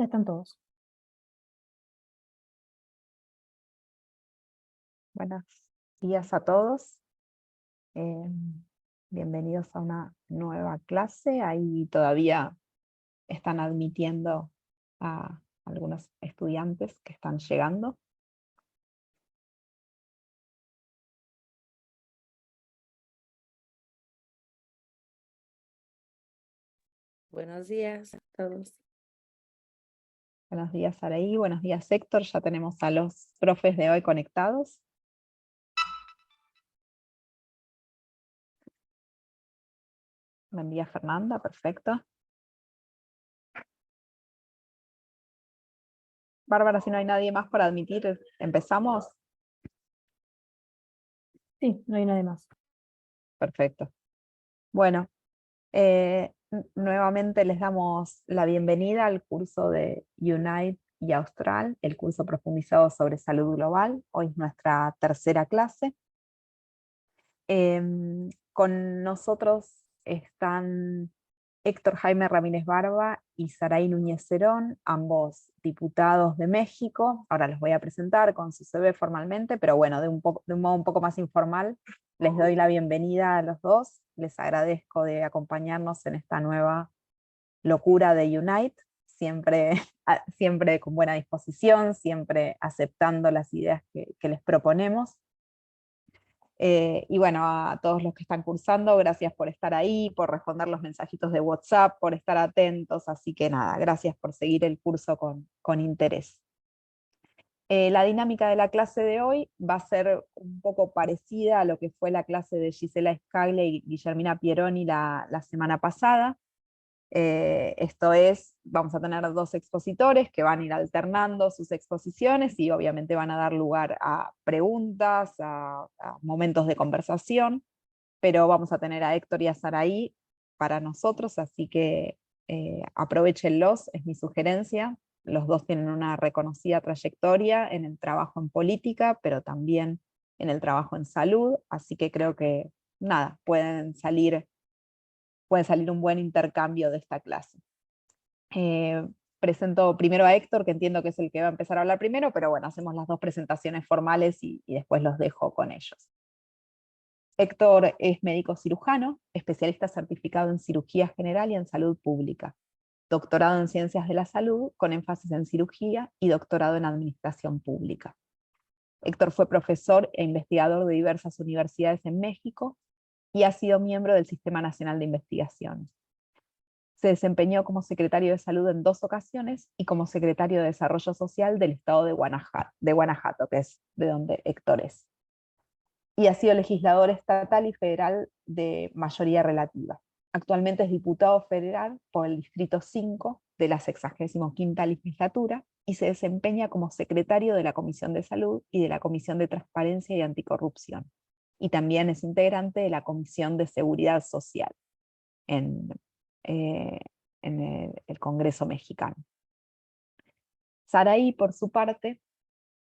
Ya están todos. Buenos días a todos. Eh, Bienvenidos a una nueva clase. Ahí todavía están admitiendo a algunos estudiantes que están llegando. Buenos días a todos. Buenos días, Araí. Buenos días, Héctor. Ya tenemos a los profes de hoy conectados. Buen día, Fernanda. Perfecto. Bárbara, si no hay nadie más para admitir, ¿empezamos? Sí, no hay nadie más. Perfecto. Bueno, nuevamente les damos la bienvenida al curso de Unite y Austral, el curso profundizado sobre salud global. Hoy es nuestra tercera clase. Con nosotros están Héctor Jaime Ramírez Barba y Saray Núñez Cerón, ambos diputados de México. Ahora los voy a presentar con su CV formalmente, pero bueno, de un modo un poco más informal, les doy la bienvenida a los dos. Les agradezco de acompañarnos en esta nueva locura de Unite, siempre, siempre con buena disposición, siempre aceptando las ideas que les proponemos. Y bueno, a todos los que están cursando, gracias por estar ahí, por responder los mensajitos de WhatsApp, por estar atentos, así que nada, gracias por seguir el curso con interés. La dinámica de la clase de hoy va a ser un poco parecida a lo que fue la clase de Gisela Scagle y Guillermina Pieroni la semana pasada. Esto es, vamos a tener dos expositores que van a ir alternando sus exposiciones y obviamente van a dar lugar a preguntas, a momentos de conversación, pero vamos a tener a Héctor y a Saraí para nosotros, así que aprovéchenlos, es mi sugerencia. Los dos tienen una reconocida trayectoria en el trabajo en política, pero también en el trabajo en salud, así que creo que nada, puede salir un buen intercambio de esta clase. Presento primero a Héctor, que entiendo que es el que va a empezar a hablar primero, pero bueno, hacemos las dos presentaciones formales y después los dejo con ellos. Héctor es médico cirujano, especialista certificado en cirugía general y en salud pública, doctorado en ciencias de la salud con énfasis en cirugía y doctorado en administración pública. Héctor fue profesor e investigador de diversas universidades en México y ha sido miembro del Sistema Nacional de Investigaciones. Se desempeñó como secretario de Salud en 2 ocasiones y como secretario de Desarrollo Social del estado de Guanajuato, que es de donde Héctor es. Y ha sido legislador estatal y federal de mayoría relativa. Actualmente es diputado federal por el Distrito 5 de la 65ª legislatura y se desempeña como secretario de la Comisión de Salud y de la Comisión de Transparencia y Anticorrupción. Y también es integrante de la Comisión de Seguridad Social en el Congreso mexicano. Saraí, por su parte,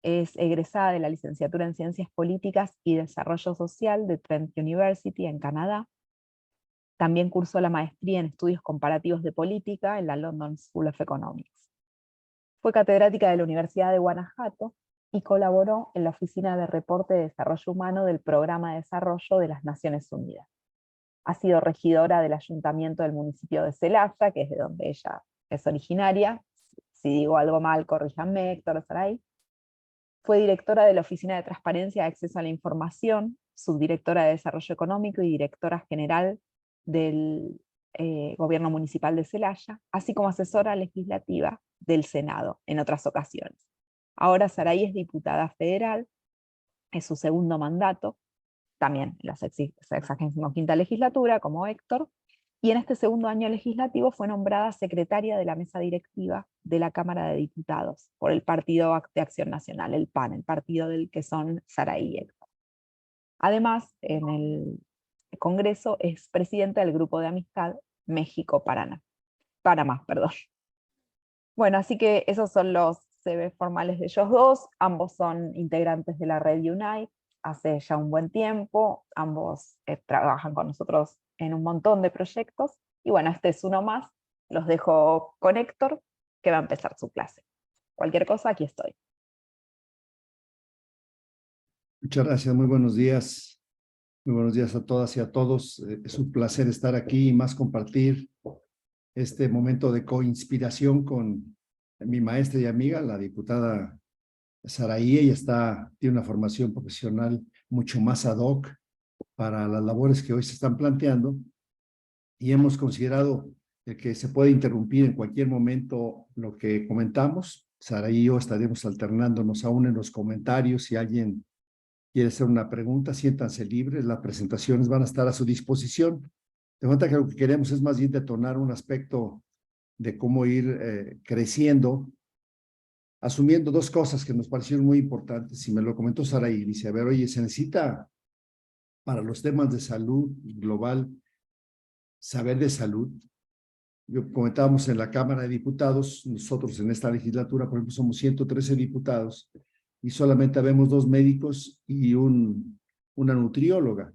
es egresada de la licenciatura en Ciencias Políticas y Desarrollo Social de Trent University en Canadá. También cursó la maestría en Estudios Comparativos de Política en la London School of Economics. Fue catedrática de la Universidad de Guanajuato y colaboró en la Oficina de Reporte de Desarrollo Humano del Programa de Desarrollo de las Naciones Unidas. Ha sido regidora del ayuntamiento del municipio de Celaya, que es de donde ella es originaria. Si digo algo mal, corríjanme, Héctor Saray. Fue directora de la Oficina de Transparencia y Acceso a la Información, subdirectora de Desarrollo Económico y directora general del Gobierno Municipal de Celaya, así como asesora legislativa del Senado en otras ocasiones. Ahora Saray es diputada federal, es su segundo mandato, también en la 65ª legislatura, como Héctor, y en este segundo año legislativo fue nombrada secretaria de la mesa directiva de la Cámara de Diputados por el Partido de Acción Nacional, el PAN, el partido del que son Saraí y Héctor. Además, en el Congreso es presidenta del Grupo de Amistad México-Panamá. Bueno, así que esos son los CV formales de ellos dos. Ambos son integrantes de la red Unite hace ya un buen tiempo. Ambos trabajan con nosotros en un montón de proyectos. Y bueno, este es uno más. Los dejo con Héctor que va a empezar su clase. Cualquier cosa, aquí estoy. Muchas gracias, muy buenos días. Muy buenos días a todas y a todos. Es un placer estar aquí y más compartir este momento de coinspiración con mi maestra y amiga, la diputada Saraí. Ella tiene una formación profesional mucho más ad hoc para las labores que hoy se están planteando y hemos considerado que se puede interrumpir en cualquier momento lo que comentamos. Saraí y yo estaremos alternándonos aún en los comentarios. Si alguien quiere hacer una pregunta, siéntanse libres, las presentaciones van a estar a su disposición. De cuenta que lo que queremos es más bien detonar un aspecto de cómo ir creciendo, asumiendo dos cosas que nos parecieron muy importantes. Y me lo comentó Saraí, dice, a ver, oye, se necesita para los temas de salud global, saber de salud. Yo comentábamos en la Cámara de Diputados, nosotros en esta legislatura, por ejemplo, somos 113 diputados y solamente habemos 2 médicos y una nutrióloga.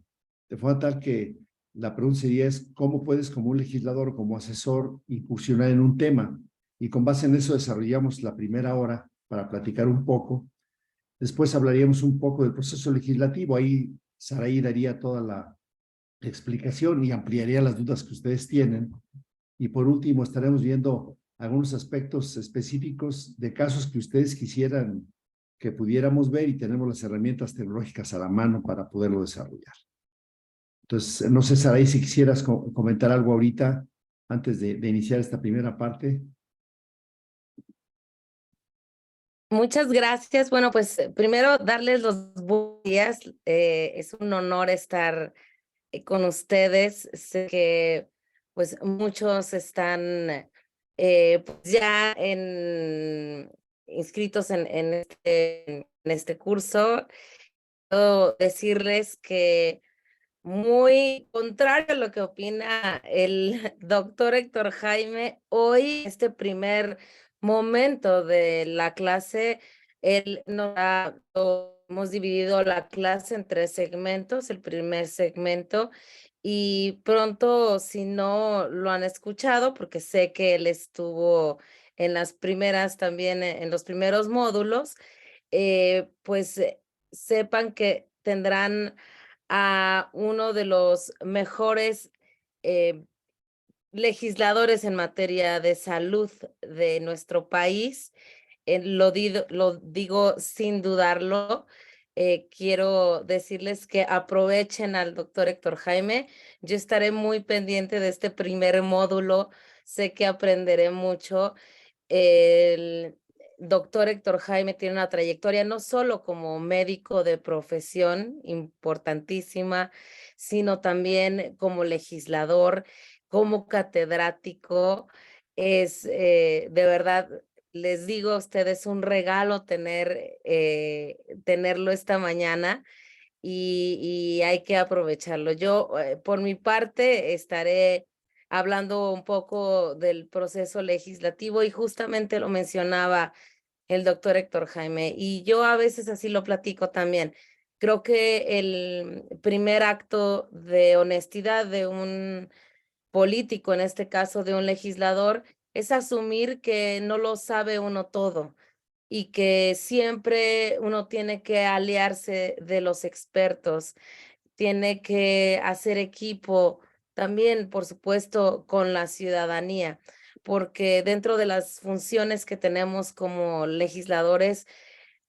De forma tal que la pregunta sería es, ¿cómo puedes como un legislador o como asesor incursionar en un tema? Y con base en eso desarrollamos la primera hora para platicar un poco. Después hablaríamos un poco del proceso legislativo. Ahí Saraí daría toda la explicación y ampliaría las dudas que ustedes tienen. Y por último, estaremos viendo algunos aspectos específicos de casos que ustedes quisieran que pudiéramos ver y tenemos las herramientas tecnológicas a la mano para poderlo desarrollar. Entonces, no sé, Saraí, si quisieras comentar algo ahorita antes de iniciar esta primera parte. Muchas gracias. Bueno, pues primero darles los buenos días. Es un honor estar con ustedes. Sé que pues muchos están pues, ya inscritos en este curso. Puedo decirles que muy contrario a lo que opina el doctor Héctor Jaime, hoy, este primer momento de la clase, hemos dividido la clase en 3 segmentos, el primer segmento, y pronto, si no lo han escuchado, porque sé que él estuvo en las primeras también, en los primeros módulos, pues sepan que tendrán a uno de los mejores eh, legisladores en materia de salud de nuestro país. Lo digo sin dudarlo. Quiero decirles que aprovechen al doctor Héctor Jaime. Yo estaré muy pendiente de este primer módulo. Sé que aprenderé mucho. El doctor Héctor Jaime tiene una trayectoria no solo como médico de profesión importantísima, sino también como legislador, como catedrático. Es de verdad, les digo a ustedes, un regalo tenerlo esta mañana y hay que aprovecharlo. Yo, por mi parte, estaré hablando un poco del proceso legislativo y justamente lo mencionaba el doctor Héctor Jaime, y yo a veces así lo platico también. Creo que el primer acto de honestidad de un político, en este caso de un legislador, es asumir que no lo sabe uno todo y que siempre uno tiene que aliarse de los expertos, tiene que hacer equipo también, por supuesto, con la ciudadanía, porque dentro de las funciones que tenemos como legisladores,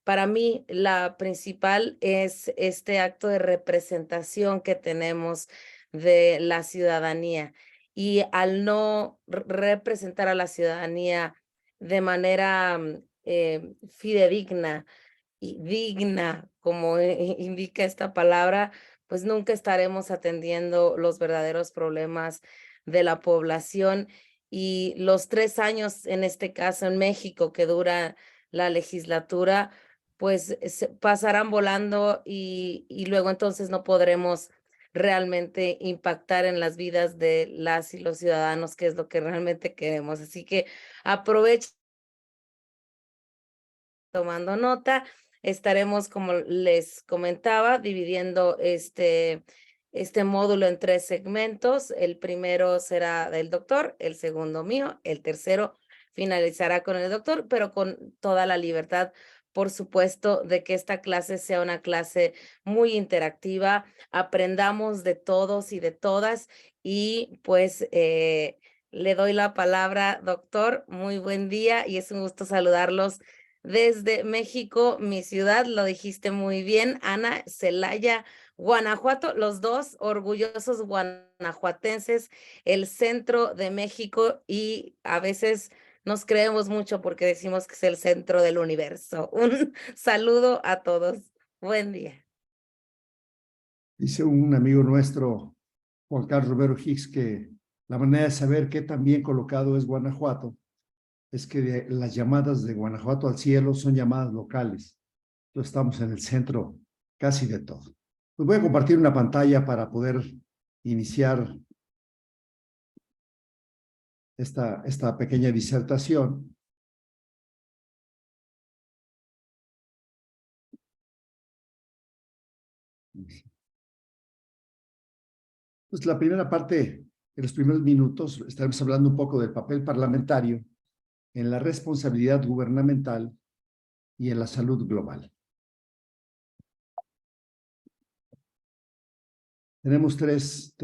para mí la principal es este acto de representación que tenemos de la ciudadanía. Y al no representar a la ciudadanía de manera fidedigna y digna, como indica esta palabra, pues nunca estaremos atendiendo los verdaderos problemas de la población. Y los 3 años, en este caso en México, que dura la legislatura, pues pasarán volando y luego entonces no podremos realmente impactar en las vidas de las y los ciudadanos, que es lo que realmente queremos. Así que aprovechen tomando nota. Estaremos, como les comentaba, dividiendo este módulo en 3 segmentos. El primero será del doctor, el segundo mío, el tercero finalizará con el doctor, pero con toda la libertad, por supuesto, de que esta clase sea una clase muy interactiva, aprendamos de todos y de todas y pues le doy la palabra, doctor. Muy buen día y es un gusto saludarlos desde México, mi ciudad, lo dijiste muy bien, Ana, Celaya, Guanajuato, los dos orgullosos guanajuatenses, el centro de México y a veces nos creemos mucho porque decimos que es el centro del universo. Un saludo a todos. Buen día. Dice un amigo nuestro, Juan Carlos Romero Hicks, que la manera de saber qué tan bien colocado es Guanajuato es que las llamadas de Guanajuato al cielo son llamadas locales. Entonces estamos en el centro casi de todo. Pues voy a compartir una pantalla para poder iniciar esta pequeña disertación. Pues la primera parte, en los primeros minutos, estaremos hablando un poco del papel parlamentario en la responsabilidad gubernamental y en la salud global. Tenemos tres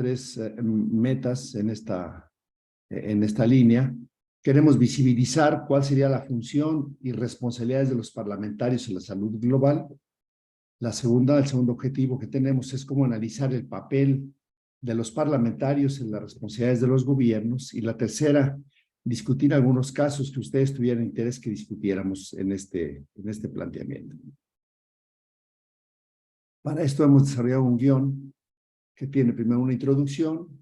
metas en esta línea. Queremos visibilizar cuál sería la función y responsabilidades de los parlamentarios en la salud global. El segundo objetivo que tenemos es cómo analizar el papel de los parlamentarios en las responsabilidades de los gobiernos. Y la tercera, discutir algunos casos que ustedes tuvieran interés que discutiéramos en este planteamiento. Para esto hemos desarrollado un guión que tiene primero una introducción,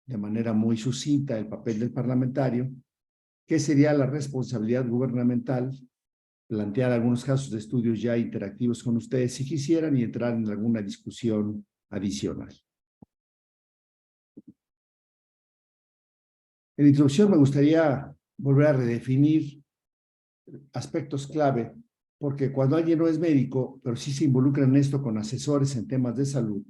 de manera muy sucinta, el papel del parlamentario, qué sería la responsabilidad gubernamental, plantear algunos casos de estudios ya interactivos con ustedes si quisieran y entrar en alguna discusión adicional. En introducción me gustaría volver a redefinir aspectos clave, porque cuando alguien no es médico, pero sí se involucra en esto con asesores en temas de salud,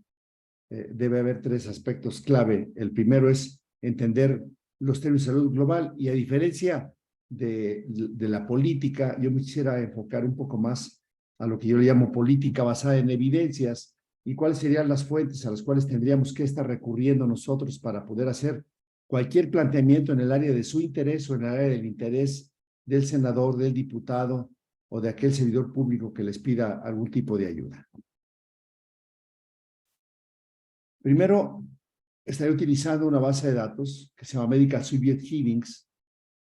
debe haber tres aspectos clave. El primero es entender los términos de salud global y a diferencia de la política, yo me quisiera enfocar un poco más a lo que yo le llamo política basada en evidencias y cuáles serían las fuentes a las cuales tendríamos que estar recurriendo nosotros para poder hacer cualquier planteamiento en el área de su interés o en el área del interés del senador, del diputado o de aquel servidor público que les pida algún tipo de ayuda. Primero, estaré utilizando una base de datos que se llama Medical Subject Headings.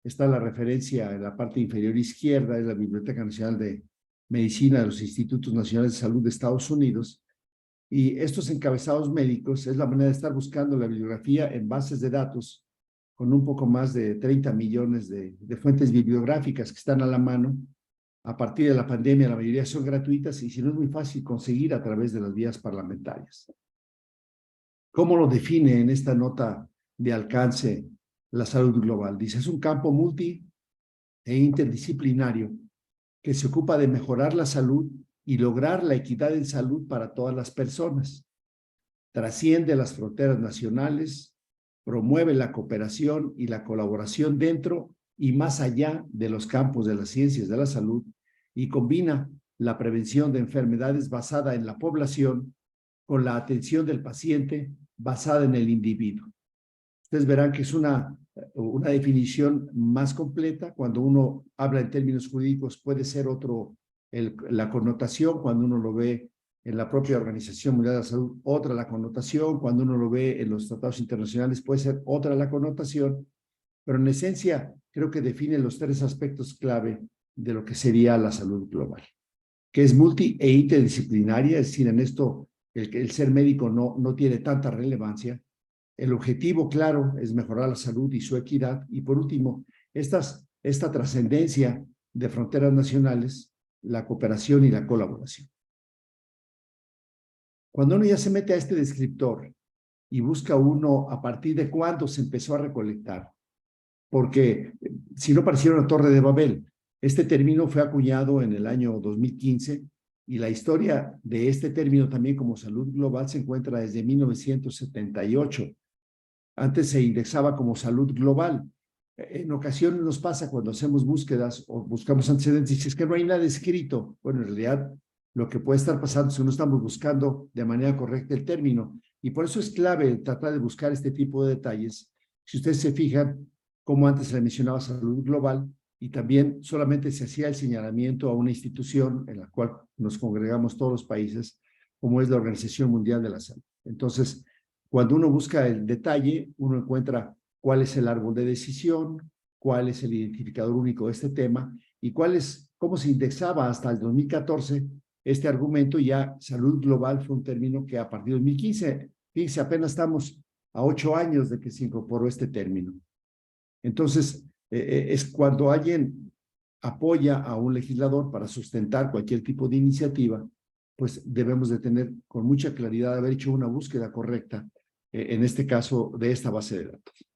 Está la referencia en la parte inferior izquierda, es la Biblioteca Nacional de Medicina de los Institutos Nacionales de Salud de Estados Unidos. Y estos encabezados médicos es la manera de estar buscando la bibliografía en bases de datos con un poco más de 30 millones de fuentes bibliográficas que están a la mano. A partir de la pandemia, la mayoría son gratuitas y si no es muy fácil conseguir a través de las vías parlamentarias. ¿Cómo lo define en esta nota de alcance la salud global? Dice, es un campo multi e interdisciplinario que se ocupa de mejorar la salud y lograr la equidad en salud para todas las personas. Trasciende las fronteras nacionales, promueve la cooperación y la colaboración dentro y más allá de los campos de las ciencias de la salud y combina la prevención de enfermedades basada en la población con la atención del paciente basada en el individuo. Ustedes verán que es una definición más completa. Cuando uno habla en términos jurídicos puede ser la connotación, cuando uno lo ve en la propia Organización Mundial de la Salud, otra la connotación, cuando uno lo ve en los tratados internacionales puede ser otra la connotación, pero en esencia creo que define los tres aspectos clave de lo que sería la salud global, que es multi e interdisciplinaria, es decir, en esto el ser médico no tiene tanta relevancia. El objetivo, claro, es mejorar la salud y su equidad. Y por último, esta trascendencia de fronteras nacionales, la cooperación y la colaboración. Cuando uno ya se mete a este descriptor y busca uno a partir de cuándo se empezó a recolectar, porque si no pareciera una torre de Babel, este término fue acuñado en el año 2015 y la historia de este término también como salud global se encuentra desde 1978. Antes se indexaba como salud global En ocasiones nos pasa cuando hacemos búsquedas o buscamos antecedentes, y es que no hay nada escrito. Bueno, en realidad lo que puede estar pasando es que no estamos buscando de manera correcta el término, y por eso es clave tratar de buscar este tipo de detalles. Si ustedes se fijan, como antes le mencionaba salud global, y también solamente se hacía el señalamiento a una institución en la cual nos congregamos todos los países, como es la Organización Mundial de la Salud. Entonces, cuando uno busca el detalle, uno encuentra cuál es el árbol de decisión, cuál es el identificador único de este tema y cómo se indexaba hasta el 2014 este argumento. Ya salud global fue un término que a partir de 2015, fíjense, apenas estamos a 8 años de que se incorporó este término. Entonces, es cuando alguien apoya a un legislador para sustentar cualquier tipo de iniciativa, pues debemos de tener con mucha claridad haber hecho una búsqueda correcta, en este caso de esta base de datos.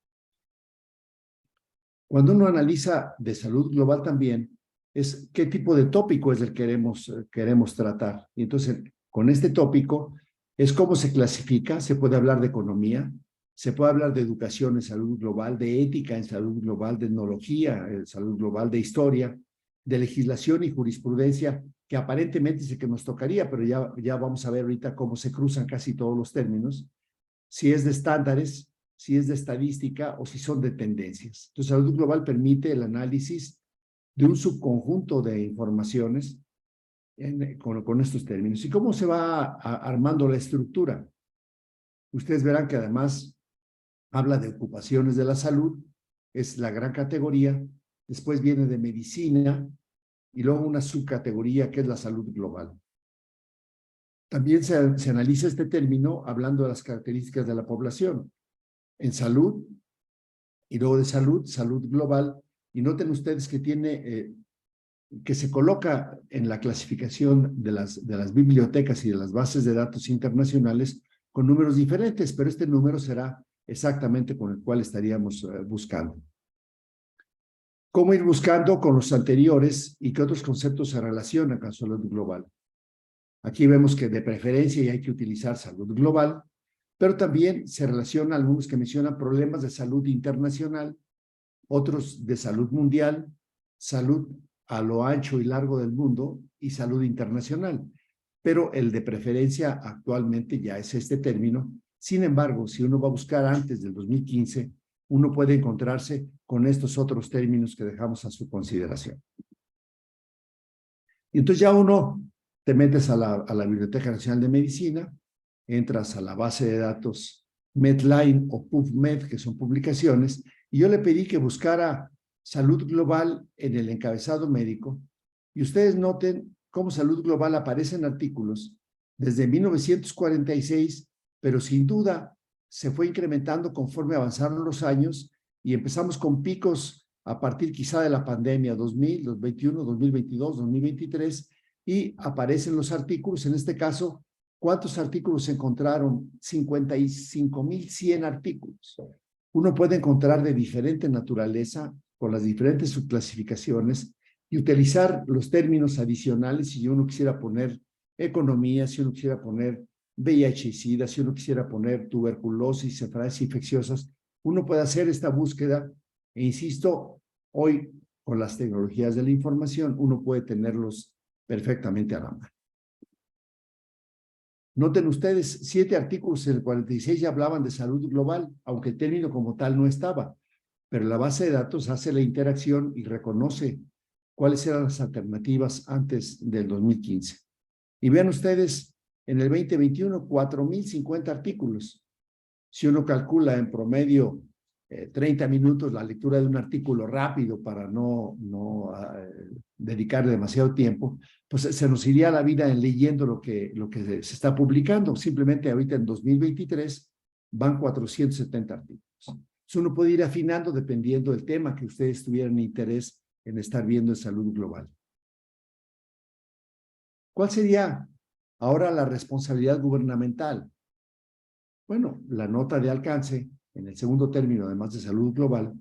Cuando uno analiza de salud global también, es qué tipo de tópico es el que queremos tratar. Y entonces, con este tópico, es cómo se clasifica. Se puede hablar de economía, se puede hablar de educación en salud global, de ética en salud global, de etnología en salud global, de historia, de legislación y jurisprudencia, que aparentemente es el que nos tocaría, pero ya vamos a ver ahorita cómo se cruzan casi todos los términos. Si es de estándares, si es de estadística o si son de tendencias. Entonces, salud global permite el análisis de un subconjunto de informaciones con estos términos. ¿Y cómo se va armando la estructura? Ustedes verán que además habla de ocupaciones de la salud, es la gran categoría, después viene de medicina y luego una subcategoría que es la salud global. También se analiza este término hablando de las características de la población. En salud, y luego de salud, salud global, y noten ustedes que que se coloca en la clasificación de las bibliotecas y de las bases de datos internacionales con números diferentes, pero este número será exactamente con el cual estaríamos buscando. ¿Cómo ir buscando con los anteriores y qué otros conceptos se relacionan con salud global? Aquí vemos que de preferencia ya hay que utilizar salud global, pero también se relaciona algunos que mencionan problemas de salud internacional, otros de salud mundial, salud a lo ancho y largo del mundo y salud internacional. Pero el de preferencia actualmente ya es este término. Sin embargo, si uno va a buscar antes del 2015, uno puede encontrarse con estos otros términos que dejamos a su consideración. Y entonces ya uno te metes a la Biblioteca Nacional de Medicina, entras a la base de datos Medline o PubMed, que son publicaciones, y yo le pedí que buscara salud global en el encabezado médico, y ustedes noten cómo salud global aparece en artículos desde 1946, pero sin duda se fue incrementando conforme avanzaron los años y empezamos con picos a partir quizá de la pandemia 2000, 2021, 2022, 2023, y aparecen los artículos. En este caso, ¿cuántos artículos se encontraron? 55,100 artículos. Uno puede encontrar de diferente naturaleza, con las diferentes subclasificaciones, y utilizar los términos adicionales si uno quisiera poner economía, si uno quisiera poner VIH y SIDA, si uno quisiera poner tuberculosis, enfermedades infecciosas. Uno puede hacer esta búsqueda e insisto, hoy con las tecnologías de la información, uno puede tenerlos perfectamente a la mano. Noten ustedes, 7 artículos en el 46 ya hablaban de salud global, aunque el término como tal no estaba, pero la base de datos hace la interacción y reconoce cuáles eran las alternativas antes del 2015. Y vean ustedes, en el 2021, 4,050 artículos. Si uno calcula en promedio 30 minutos la lectura de un artículo rápido para no dedicarle demasiado tiempo, pues se nos iría la vida en leyendo lo que se está publicando. Simplemente ahorita en 2023 van 470 artículos. Entonces uno puede ir afinando dependiendo del tema que ustedes tuvieran interés en estar viendo en salud global. ¿Cuál sería ahora la responsabilidad gubernamental? Bueno, la nota de alcance, en el segundo término, además de salud global,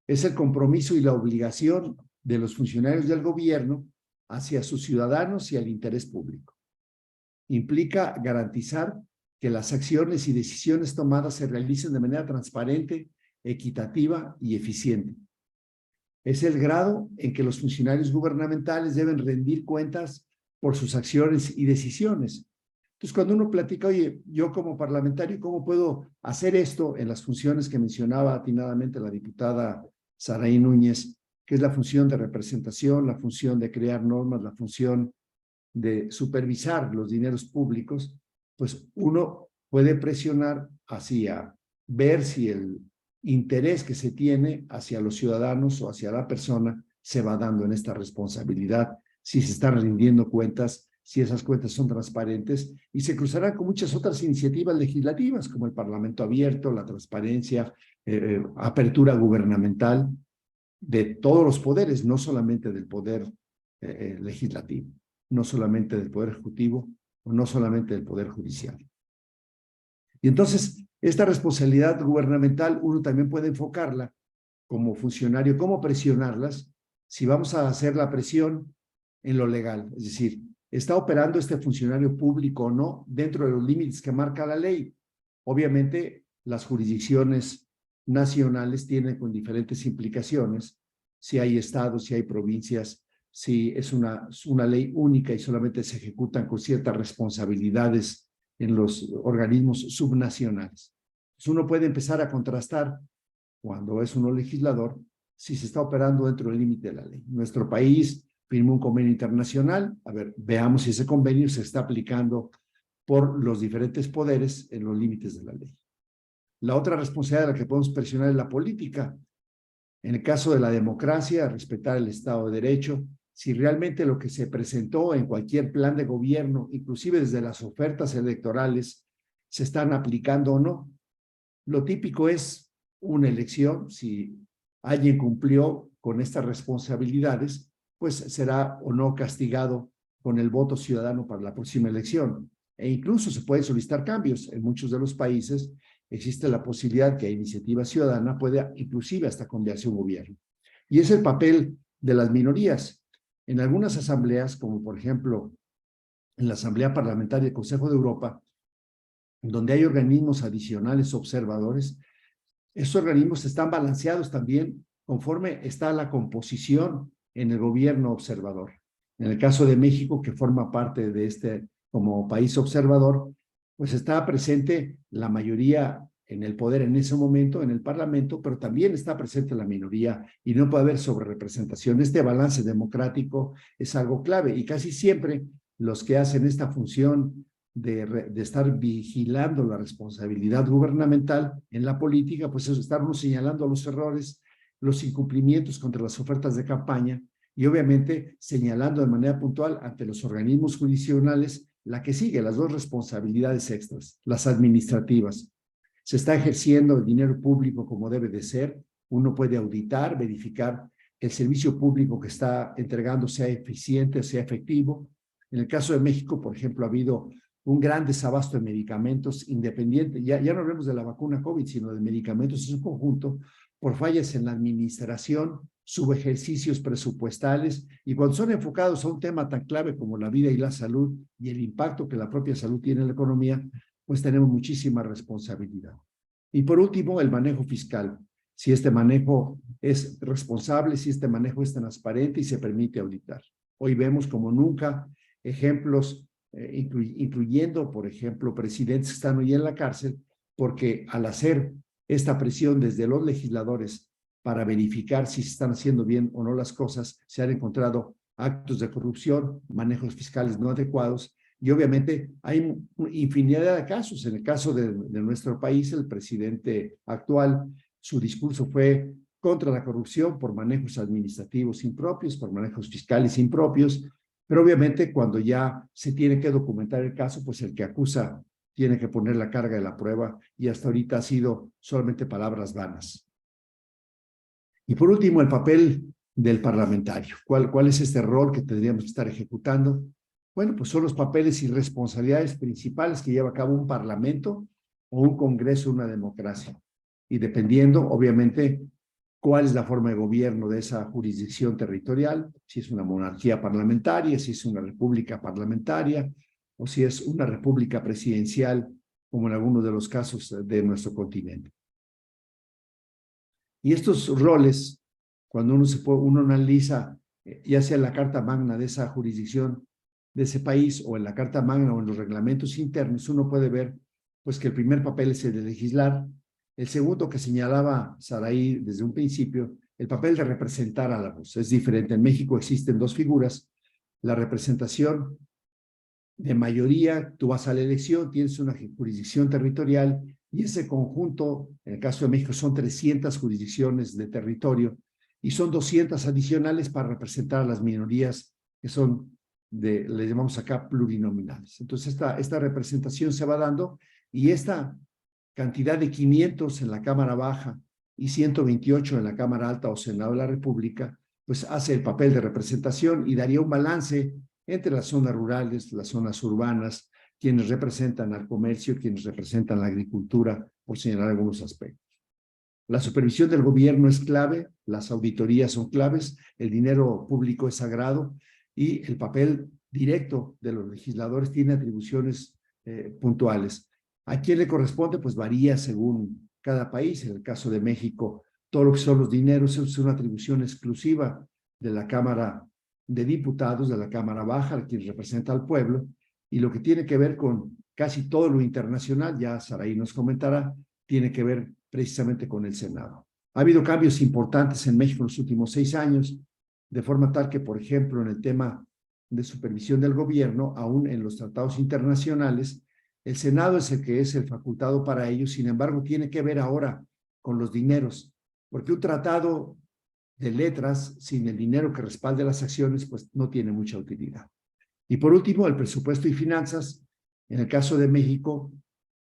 es el compromiso y la obligación de los funcionarios del gobierno hacia sus ciudadanos y al interés público. Implica garantizar que las acciones y decisiones tomadas se realicen de manera transparente, equitativa y eficiente. es el grado en que los funcionarios gubernamentales deben rendir cuentas por sus acciones y decisiones. Entonces, cuando uno platica, oye, yo como parlamentario, ¿cómo puedo hacer esto en las funciones que mencionaba atinadamente la diputada Saraí Núñez, que es la función de representación, la función de crear normas, la función de supervisar los dineros públicos? Pues uno puede presionar hacia ver si el interés que se tiene hacia los ciudadanos o hacia la persona se va dando en esta responsabilidad, si se están rindiendo cuentas, si esas cuentas son transparentes, y se cruzarán con muchas otras iniciativas legislativas, como el Parlamento abierto, la transparencia, apertura gubernamental de todos los poderes, no solamente del poder legislativo, no solamente del poder ejecutivo, o no solamente del poder judicial. Y entonces, esta responsabilidad gubernamental uno también puede enfocarla como funcionario, cómo presionarlas, si vamos a hacer la presión en lo legal, es decir, ¿está operando este funcionario público o no dentro de los límites que marca la ley? Obviamente, las jurisdicciones nacionales tienen con diferentes implicaciones, si hay estados, si hay provincias, si es una ley única y solamente se ejecutan con ciertas responsabilidades en los organismos subnacionales. Entonces uno puede empezar a contrastar, cuando es uno legislador, si se está operando dentro del límite de la ley. Nuestro país firmó un convenio internacional, a ver, veamos si ese convenio se está aplicando por los diferentes poderes en los límites de la ley. La otra responsabilidad de la que podemos presionar es la política. En el caso de la democracia, respetar el Estado de Derecho, si realmente lo que se presentó en cualquier plan de gobierno, inclusive desde las ofertas electorales, se están aplicando o no. Lo típico es una elección, si alguien cumplió con estas responsabilidades, pues será o no castigado con el voto ciudadano para la próxima elección. E incluso se pueden solicitar cambios. En muchos de los países existe la posibilidad que a iniciativa ciudadana pueda inclusive hasta cambiarse un gobierno. Y es el papel de las minorías. En algunas asambleas, como por ejemplo en la Asamblea Parlamentaria del Consejo de Europa, donde hay organismos adicionales observadores, esos organismos están balanceados también conforme está la composición en el gobierno observador. En el caso de México, que forma parte de este como país observador, pues está presente la mayoría en el poder en ese momento, en el Parlamento, pero también está presente la minoría y no puede haber sobrerepresentación. Este balance democrático es algo clave y casi siempre los que hacen esta función de estar vigilando la responsabilidad gubernamental en la política, pues es estarnos señalando los errores, los incumplimientos contra las ofertas de campaña y obviamente señalando de manera puntual ante los organismos jurisdiccionales la que sigue, las dos responsabilidades extras, las administrativas. Se está ejerciendo el dinero público como debe de ser, uno puede auditar, verificar que el servicio público que está entregando sea eficiente, sea efectivo. En el caso de México, por ejemplo, ha habido un gran desabasto de medicamentos independiente, ya no hablemos de la vacuna COVID, sino de medicamentos en su conjunto, por fallas en la administración, subejercicios presupuestales, y cuando son enfocados a un tema tan clave como la vida y la salud y el impacto que la propia salud tiene en la economía, pues tenemos muchísima responsabilidad. Y por último, el manejo fiscal. Si este manejo es responsable, si este manejo es transparente y se permite auditar. Hoy vemos como nunca ejemplos incluyendo, por ejemplo, presidentes que están hoy en la cárcel, porque al hacer esta presión desde los legisladores para verificar si se están haciendo bien o no las cosas, se han encontrado actos de corrupción, manejos fiscales no adecuados, y obviamente hay infinidad de casos. En el caso de nuestro país, el presidente actual, su discurso fue contra la corrupción por manejos administrativos impropios, por manejos fiscales impropios, pero obviamente cuando ya se tiene que documentar el caso, pues el que acusa tiene que poner la carga de la prueba y hasta ahorita ha sido solamente palabras vanas. Y por último, el papel del parlamentario. ¿Cuál es este rol que tendríamos que estar ejecutando? Bueno, pues son los papeles y responsabilidades principales que lleva a cabo un parlamento o un congreso, una democracia. Y dependiendo, obviamente, cuál es la forma de gobierno de esa jurisdicción territorial, si es una monarquía parlamentaria, si es una república parlamentaria, o si es una república presidencial, como en algunos de los casos de nuestro continente. Y estos roles cuando uno analiza, ya sea en la Carta Magna de esa jurisdicción, de ese país, o en la Carta Magna o en los reglamentos internos, uno puede ver pues que el primer papel es el de legislar. El segundo, que señalaba Sarai desde un principio, el papel de representar a la voz. Es diferente. En México existen dos figuras: la representación de mayoría, tú vas a la elección, tienes una jurisdicción territorial, y ese conjunto, en el caso de México, son 300 jurisdicciones de territorio, y son 200 adicionales para representar a las minorías, que son, le llamamos acá plurinominales. Entonces, esta representación se va dando, y esta cantidad de 500 en la Cámara Baja y 128 en la Cámara Alta o Senado de la República, pues hace el papel de representación y daría un balance entre las zonas rurales, las zonas urbanas, quienes representan al comercio, quienes representan la agricultura, por señalar algunos aspectos. La supervisión del gobierno es clave, las auditorías son claves, el dinero público es sagrado, y el papel directo de los legisladores tiene atribuciones puntuales. ¿A quién le corresponde? Pues varía según cada país. En el caso de México, todo lo que son los dineros es una atribución exclusiva de la Cámara de Diputados, de la Cámara Baja, quien representa al pueblo, y lo que tiene que ver con casi todo lo internacional, ya Sarai nos comentará, tiene que ver precisamente con el Senado. Ha habido cambios importantes en México en los últimos 6 años, de forma tal que, por ejemplo, en el tema de supervisión del gobierno, aún en los tratados internacionales, el Senado es el que es el facultado para ello. Sin embargo, tiene que ver ahora con los dineros, porque un tratado de letras sin el dinero que respalde las acciones, pues no tiene mucha utilidad. Y por último, el presupuesto y finanzas. En el caso de México,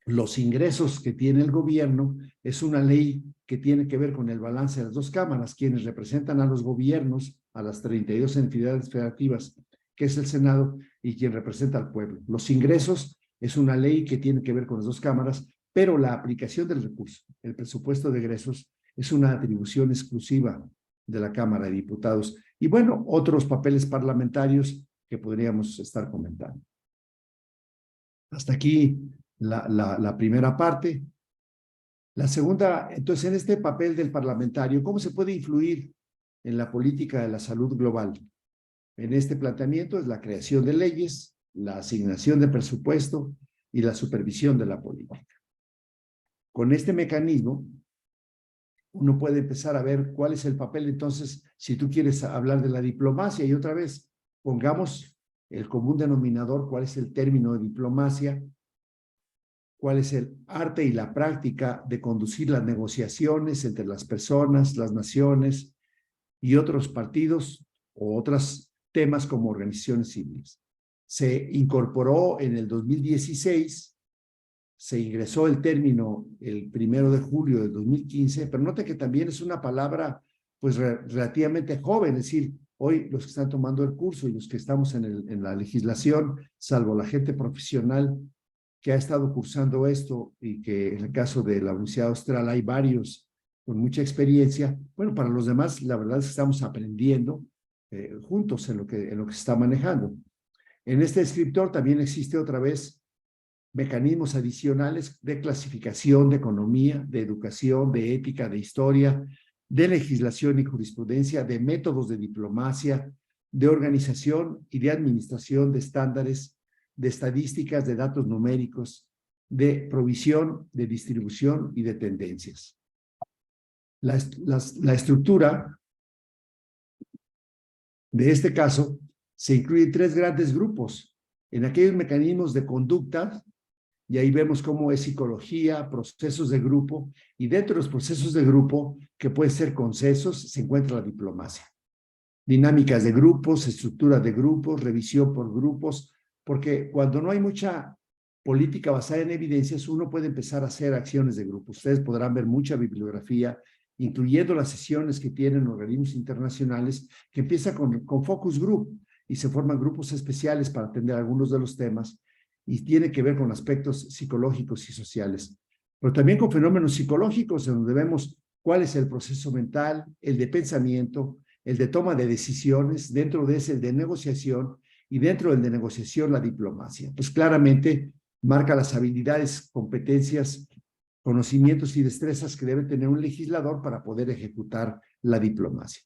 los ingresos que tiene el gobierno es una ley que tiene que ver con el balance de las dos cámaras, quienes representan a los gobiernos, a las 32 entidades federativas, que es el Senado, y quien representa al pueblo. Los ingresos es una ley que tiene que ver con las dos cámaras, pero la aplicación del recurso, el presupuesto de egresos, es una atribución exclusiva de la Cámara de Diputados. Y bueno, otros papeles parlamentarios que podríamos estar comentando. Hasta aquí la primera parte. La segunda, entonces, en este papel del parlamentario, ¿cómo se puede influir en la política de la salud global? En este planteamiento es la creación de leyes, la asignación de presupuesto y la supervisión de la política. Con este mecanismo, uno puede empezar a ver cuál es el papel. Entonces, si tú quieres hablar de la diplomacia, y otra vez, pongamos el común denominador, cuál es el término de diplomacia, cuál es el arte y la práctica de conducir las negociaciones entre las personas, las naciones y otros partidos o otros temas como organizaciones civiles. Se incorporó en el 2016, se ingresó el término el 1 de julio del 2015, pero note que también es una palabra pues relativamente joven, es decir, hoy los que están tomando el curso y los que estamos en la legislación, salvo la gente profesional que ha estado cursando esto, y que en el caso de la Universidad Austral hay varios con mucha experiencia, bueno, para los demás la verdad es que estamos aprendiendo juntos en lo que se está manejando. En este descriptor también existe otra vez mecanismos adicionales de clasificación, de economía, de educación, de ética, de historia, de legislación y jurisprudencia, de métodos de diplomacia, de organización y de administración de estándares, de estadísticas, de datos numéricos, de provisión, de distribución y de tendencias. La estructura de este caso se incluye en 3 grandes grupos. En aquellos mecanismos de conducta, y ahí vemos cómo es psicología, procesos de grupo, y dentro de los procesos de grupo, que pueden ser consensos, se encuentra la diplomacia. Dinámicas de grupos, estructura de grupos, revisión por grupos, porque cuando no hay mucha política basada en evidencias, uno puede empezar a hacer acciones de grupo. Ustedes podrán ver mucha bibliografía, incluyendo las sesiones que tienen organismos internacionales, que empieza con focus group, y se forman grupos especiales para atender algunos de los temas, y tiene que ver con aspectos psicológicos y sociales, pero también con fenómenos psicológicos, en donde vemos cuál es el proceso mental, el de pensamiento, el de toma de decisiones, dentro de ese el de negociación, y dentro del de negociación la diplomacia. Pues claramente marca las habilidades, competencias, conocimientos y destrezas que debe tener un legislador para poder ejecutar la diplomacia.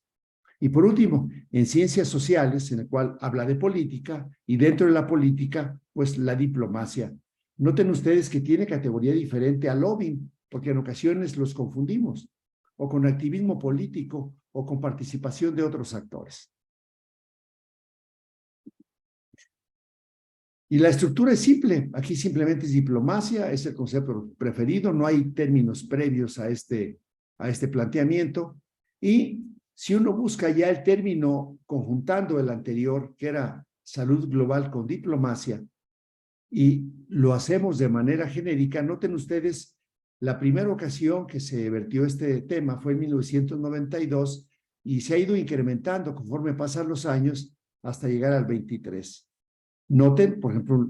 Y por último, en ciencias sociales, en el cual habla de política, y dentro de la política, pues la diplomacia. Noten ustedes que tiene categoría diferente al lobbying, porque en ocasiones los confundimos, o con activismo político, o con participación de otros actores. Y la estructura es simple, aquí simplemente es diplomacia, es el concepto preferido, no hay términos previos a este planteamiento, y si uno busca ya el término conjuntando el anterior, que era salud global con diplomacia, y lo hacemos de manera genérica, noten ustedes, la primera ocasión que se vertió este tema fue en 1992 y se ha ido incrementando conforme pasan los años hasta llegar al 23. Noten, por ejemplo,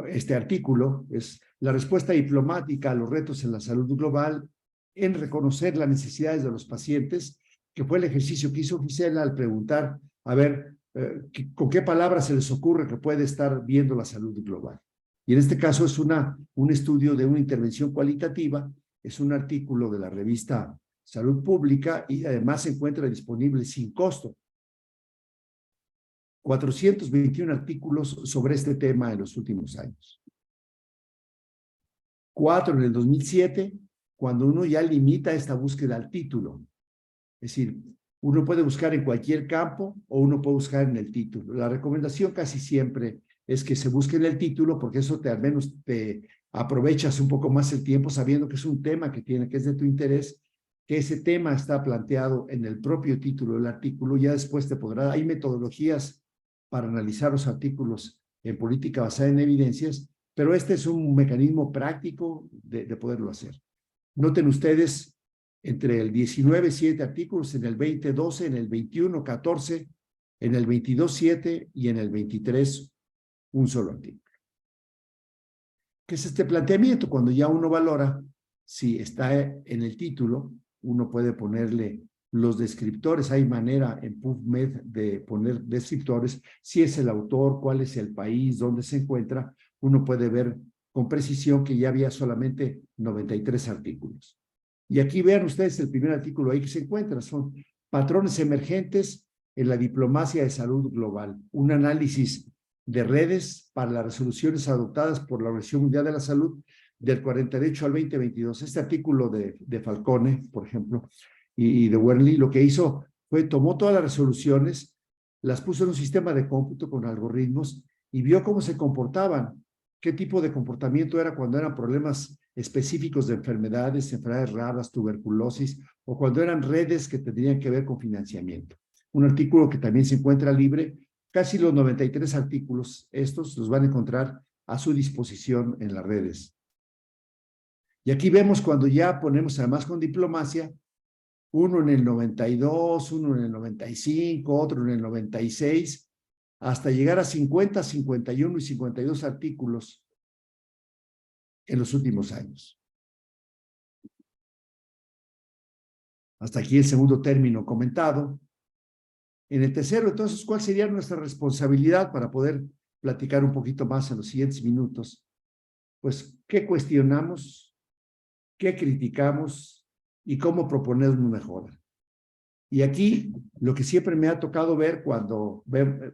este artículo es la respuesta diplomática a los retos en la salud global en reconocer las necesidades de los pacientes, que fue el ejercicio que hizo Gisela al preguntar, a ver, ¿con qué palabras se les ocurre que puede estar viendo la salud global? Y en este caso es un estudio de una intervención cualitativa, es un artículo de la revista Salud Pública y además se encuentra disponible sin costo. 421 artículos sobre este tema en los últimos años. 4 en el 2007, cuando uno ya limita esta búsqueda al título. Es decir, uno puede buscar en cualquier campo o uno puede buscar en el título. La recomendación casi siempre es que se busque en el título porque eso al menos te aprovechas un poco más el tiempo sabiendo que es un tema que es de tu interés, que ese tema está planteado en el propio título del artículo. Ya después hay metodologías para analizar los artículos en política basada en evidencias, pero este es un mecanismo práctico de poderlo hacer. Noten ustedes, entre el 19, 7 artículos, en el 20, 12, en el 21, 14, en el 22, 7 y en el 23, un solo artículo. ¿Qué es este planteamiento? Cuando ya uno valora si está en el título, uno puede ponerle los descriptores. Hay manera en PubMed de poner descriptores. Si es el autor, cuál es el país, dónde se encuentra, uno puede ver con precisión que ya había solamente 93 artículos. Y aquí vean ustedes el primer artículo ahí que se encuentra, son patrones emergentes en la diplomacia de salud global, un análisis de redes para las resoluciones adoptadas por la Organización Mundial de la Salud del 48 al 2022. Este artículo de Falcone, por ejemplo, y de Wernley, lo que hizo fue tomó todas las resoluciones, las puso en un sistema de cómputo con algoritmos y vio cómo se comportaban, qué tipo de comportamiento era cuando eran problemas específicos de enfermedades raras, tuberculosis, o cuando eran redes que tendrían que ver con financiamiento. Un artículo que también se encuentra libre, casi los 93 artículos, estos los van a encontrar a su disposición en las redes. Y aquí vemos cuando ya ponemos además con diplomacia, uno en el 92, uno en el 95, otro en el 96, hasta llegar a 50, 51 y 52 artículos en los últimos años. Hasta aquí el segundo término comentado. En el tercero, entonces, ¿cuál sería nuestra responsabilidad para poder platicar un poquito más en los siguientes minutos? Pues, ¿qué cuestionamos? ¿Qué criticamos? ¿Y cómo proponemos una mejora? Y aquí, lo que siempre me ha tocado ver cuando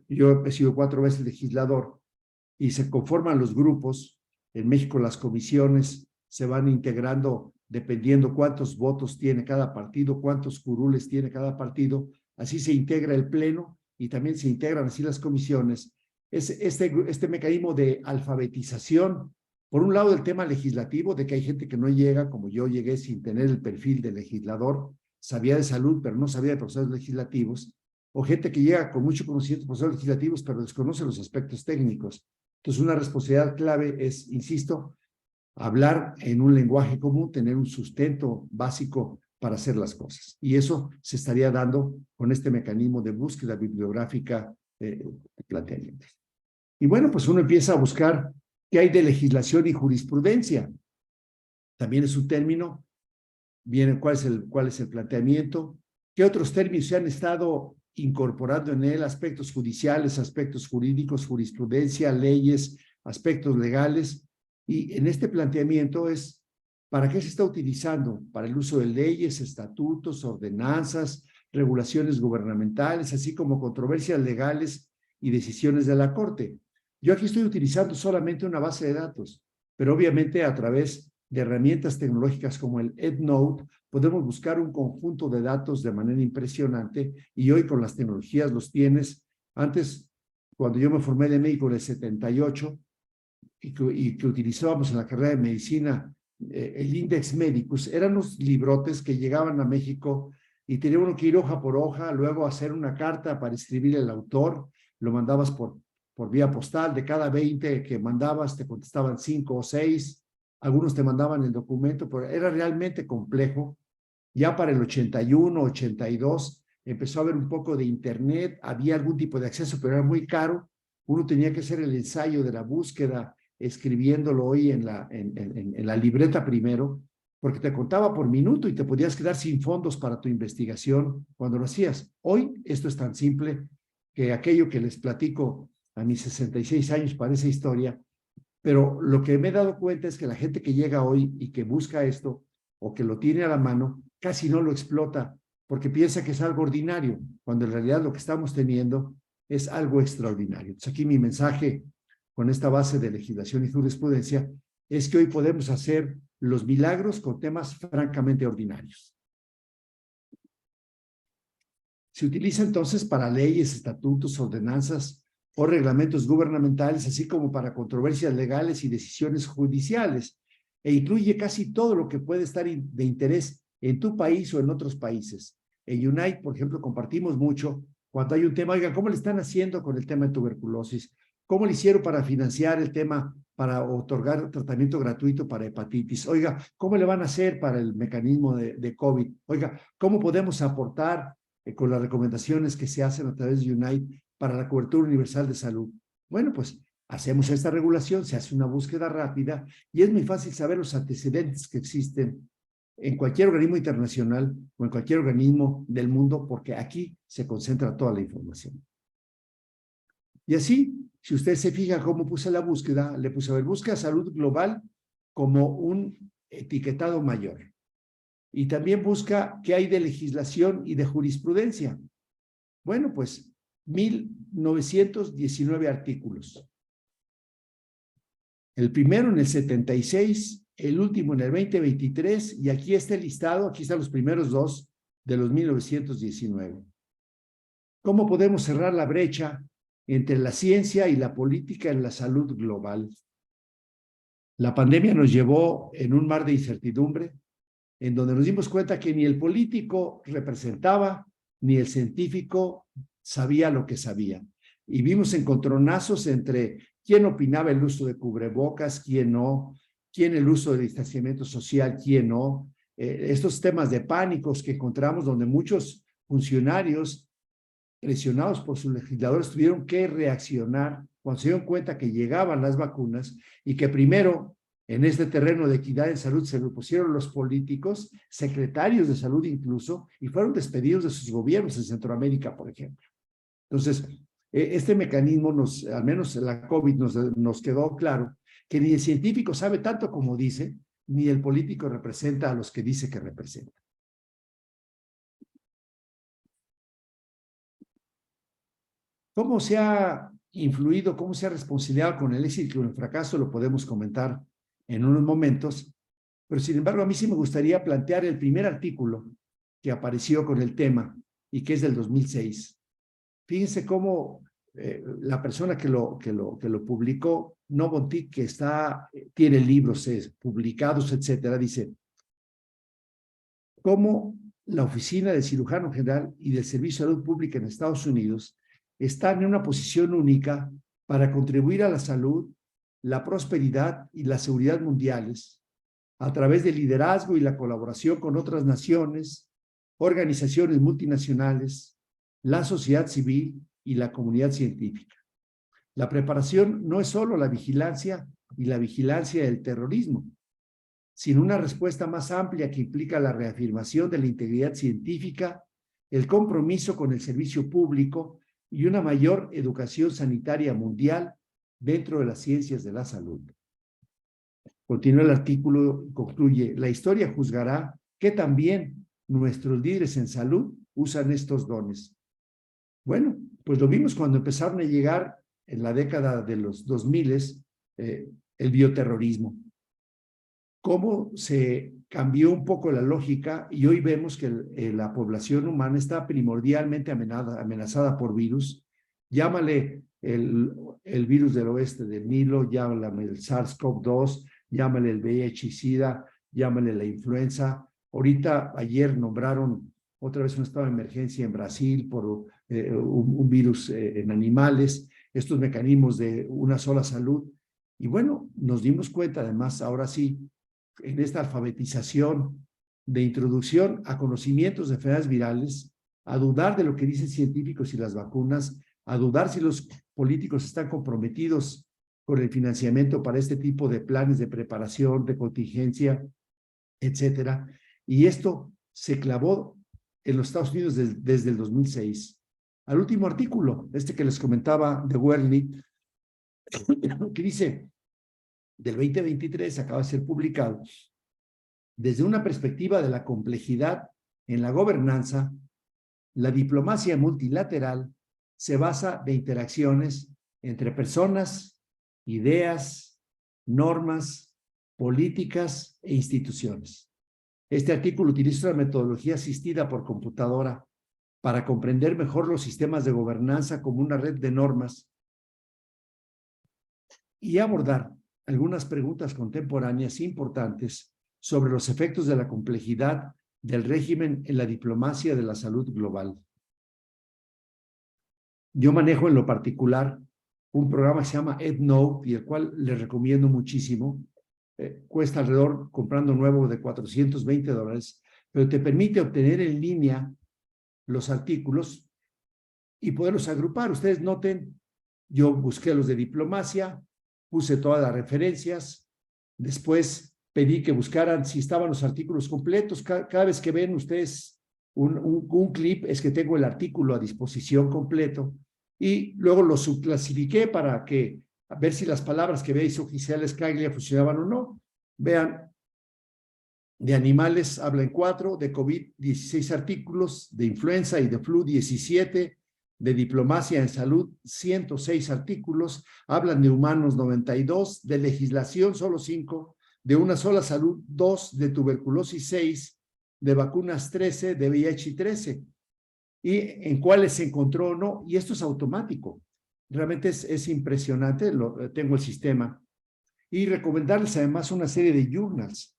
yo he sido 4 veces legislador y se conforman los grupos, en México las comisiones se van integrando dependiendo cuántos votos tiene cada partido, cuántos curules tiene cada partido, así se integra el pleno y también se integran así las comisiones. Es este mecanismo de alfabetización, por un lado el tema legislativo, de que hay gente que no llega, como yo llegué sin tener el perfil de legislador, sabía de salud, pero no sabía de procesos legislativos, o gente que llega con mucho conocimiento de procesos legislativos, pero desconoce los aspectos técnicos. Entonces, una responsabilidad clave es, insisto, hablar en un lenguaje común, tener un sustento básico para hacer las cosas. Y eso se estaría dando con este mecanismo de búsqueda bibliográfica planteamiento. Y bueno, pues uno empieza a buscar qué hay de legislación y jurisprudencia. También es un término. Bien, ¿cuál es el planteamiento? ¿Qué otros términos se han estado incorporando en él? Aspectos judiciales, aspectos jurídicos, jurisprudencia, leyes, aspectos legales. Y en este planteamiento es, ¿para qué se está utilizando? Para el uso de leyes, estatutos, ordenanzas, regulaciones gubernamentales, así como controversias legales y decisiones de la Corte. Yo aquí estoy utilizando solamente una base de datos, pero obviamente a través de herramientas tecnológicas como el EndNote podemos buscar un conjunto de datos de manera impresionante y hoy con las tecnologías los tienes. Antes, cuando yo me formé de médico en el 78 y que utilizábamos en la carrera de medicina el Index Medicus, eran los librotes que llegaban a México y tenía uno que ir hoja por hoja, luego hacer una carta para escribir el autor, lo mandabas por vía postal, de cada 20 que mandabas te contestaban 5 o 6, algunos te mandaban el documento, pero era realmente complejo. Ya para el 81, 82 empezó a haber un poco de internet, había algún tipo de acceso, pero era muy caro. Uno tenía que hacer el ensayo de la búsqueda, escribiéndolo hoy en la libreta primero, porque te contaba por minuto y te podías quedar sin fondos para tu investigación cuando lo hacías. Hoy esto es tan simple que aquello que les platico a mis 66 años parece historia, pero lo que me he dado cuenta es que la gente que llega hoy y que busca esto o que lo tiene a la mano, casi no lo explota porque piensa que es algo ordinario, cuando en realidad lo que estamos teniendo es algo extraordinario. Entonces aquí mi mensaje con esta base de legislación y jurisprudencia es que hoy podemos hacer los milagros con temas francamente ordinarios. Se utiliza entonces para leyes, estatutos, ordenanzas o reglamentos gubernamentales, así como para controversias legales y decisiones judiciales, e incluye casi todo lo que puede estar de interés en tu país o en otros países. En Unite, por ejemplo, compartimos mucho cuando hay un tema, oiga, ¿cómo le están haciendo con el tema de tuberculosis? ¿Cómo le hicieron para financiar el tema, para otorgar tratamiento gratuito para hepatitis? Oiga, ¿cómo le van a hacer para el mecanismo de COVID? Oiga, ¿cómo podemos aportar con las recomendaciones que se hacen a través de Unite para la cobertura universal de salud? Bueno, pues hacemos esta regulación, se hace una búsqueda rápida y es muy fácil saber los antecedentes que existen en cualquier organismo internacional o en cualquier organismo del mundo, porque aquí se concentra toda la información. Y así, si usted se fija cómo puse la búsqueda, le puse a ver, busca salud global como un etiquetado mayor. Y también busca qué hay de legislación y de jurisprudencia. Bueno, pues 1919 artículos. El primero en el 76, el último en el 2023, y aquí está el listado, aquí están los primeros dos de los 1919. ¿Cómo podemos cerrar la brecha entre la ciencia y la política en la salud global? La pandemia nos llevó en un mar de incertidumbre, en donde nos dimos cuenta que ni el político representaba, ni el científico sabía lo que sabía. Y vimos encontronazos entre quién opinaba el uso de cubrebocas, quién no, quién el uso de distanciamiento social, quién no. Estos temas de pánicos que encontramos donde muchos funcionarios presionados por sus legisladores tuvieron que reaccionar cuando se dieron cuenta que llegaban las vacunas y que primero en este terreno de equidad en salud se lo pusieron los políticos, secretarios de salud incluso, y fueron despedidos de sus gobiernos en Centroamérica, por ejemplo. Entonces, este mecanismo, al menos la COVID nos quedó claro que ni el científico sabe tanto como dice, ni el político representa a los que dice que representa. ¿Cómo se ha influido, cómo se ha responsabilizado con el éxito y con el fracaso? Lo podemos comentar en unos momentos, pero sin embargo a mí sí me gustaría plantear el primer artículo que apareció con el tema y que es del 2006. Fíjense cómo la persona que lo publicó, Novotny, que tiene libros publicados, etcétera, dice cómo la Oficina del Cirujano General y del Servicio de Salud Pública en Estados Unidos están en una posición única para contribuir a la salud, la prosperidad y la seguridad mundiales a través del liderazgo y la colaboración con otras naciones, organizaciones multinacionales, la sociedad civil y la comunidad científica. La preparación no es solo la vigilancia y la vigilancia del terrorismo, sino una respuesta más amplia que implica la reafirmación de la integridad científica, el compromiso con el servicio público y una mayor educación sanitaria mundial dentro de las ciencias de la salud. Continúa el artículo y concluye, la historia juzgará que también nuestros líderes en salud usan estos dones? Bueno, pues lo vimos cuando empezaron a llegar en la década de los 2000 el bioterrorismo. Cómo se cambió un poco la lógica y hoy vemos que la población humana está primordialmente amenazada por virus. Llámale el virus del oeste del Nilo, llámale el SARS-CoV-2, llámale el VIH y SIDA, llámale la influenza. Ahorita, ayer nombraron otra vez un estado de emergencia en Brasil por un virus en animales, estos mecanismos de una sola salud. Y bueno, nos dimos cuenta además, ahora sí, en esta alfabetización de introducción a conocimientos de enfermedades virales, a dudar de lo que dicen científicos y las vacunas, a dudar si los políticos están comprometidos con el financiamiento para este tipo de planes de preparación, de contingencia, etcétera. Y esto se clavó en los Estados Unidos desde el 2006. Al último artículo, que les comentaba de Wernicke, que dice, del 2023, acaba de ser publicado, desde una perspectiva de la complejidad en la gobernanza, la diplomacia multilateral se basa de interacciones entre personas, ideas, normas, políticas e instituciones. Este artículo utiliza una metodología asistida por computadora para comprender mejor los sistemas de gobernanza como una red de normas y abordar algunas preguntas contemporáneas importantes sobre los efectos de la complejidad del régimen en la diplomacia de la salud global. Yo manejo en lo particular un programa que se llama EndNote y el cual les recomiendo muchísimo. Cuesta alrededor, comprando nuevo, de $420, pero te permite obtener en línea los artículos y poderlos agrupar. Ustedes noten, yo busqué los de diplomacia, puse todas las referencias, después pedí que buscaran si estaban los artículos completos. Cada vez que ven ustedes un clip, es que tengo el artículo a disposición completo, y luego lo subclasifiqué para que, a ver si las palabras que veis oficiales Caglia funcionaban o no. Vean, de animales habla en 4, de COVID 16 artículos, de influenza y de flu 17, de diplomacia en salud 106 artículos, hablan de humanos 92, de legislación solo 5, de una sola salud 2, de tuberculosis 6, de vacunas 13, de VIH 13, y en cuáles se encontró o no, y esto es automático. Realmente es impresionante, tengo el sistema. Y recomendarles además una serie de journals.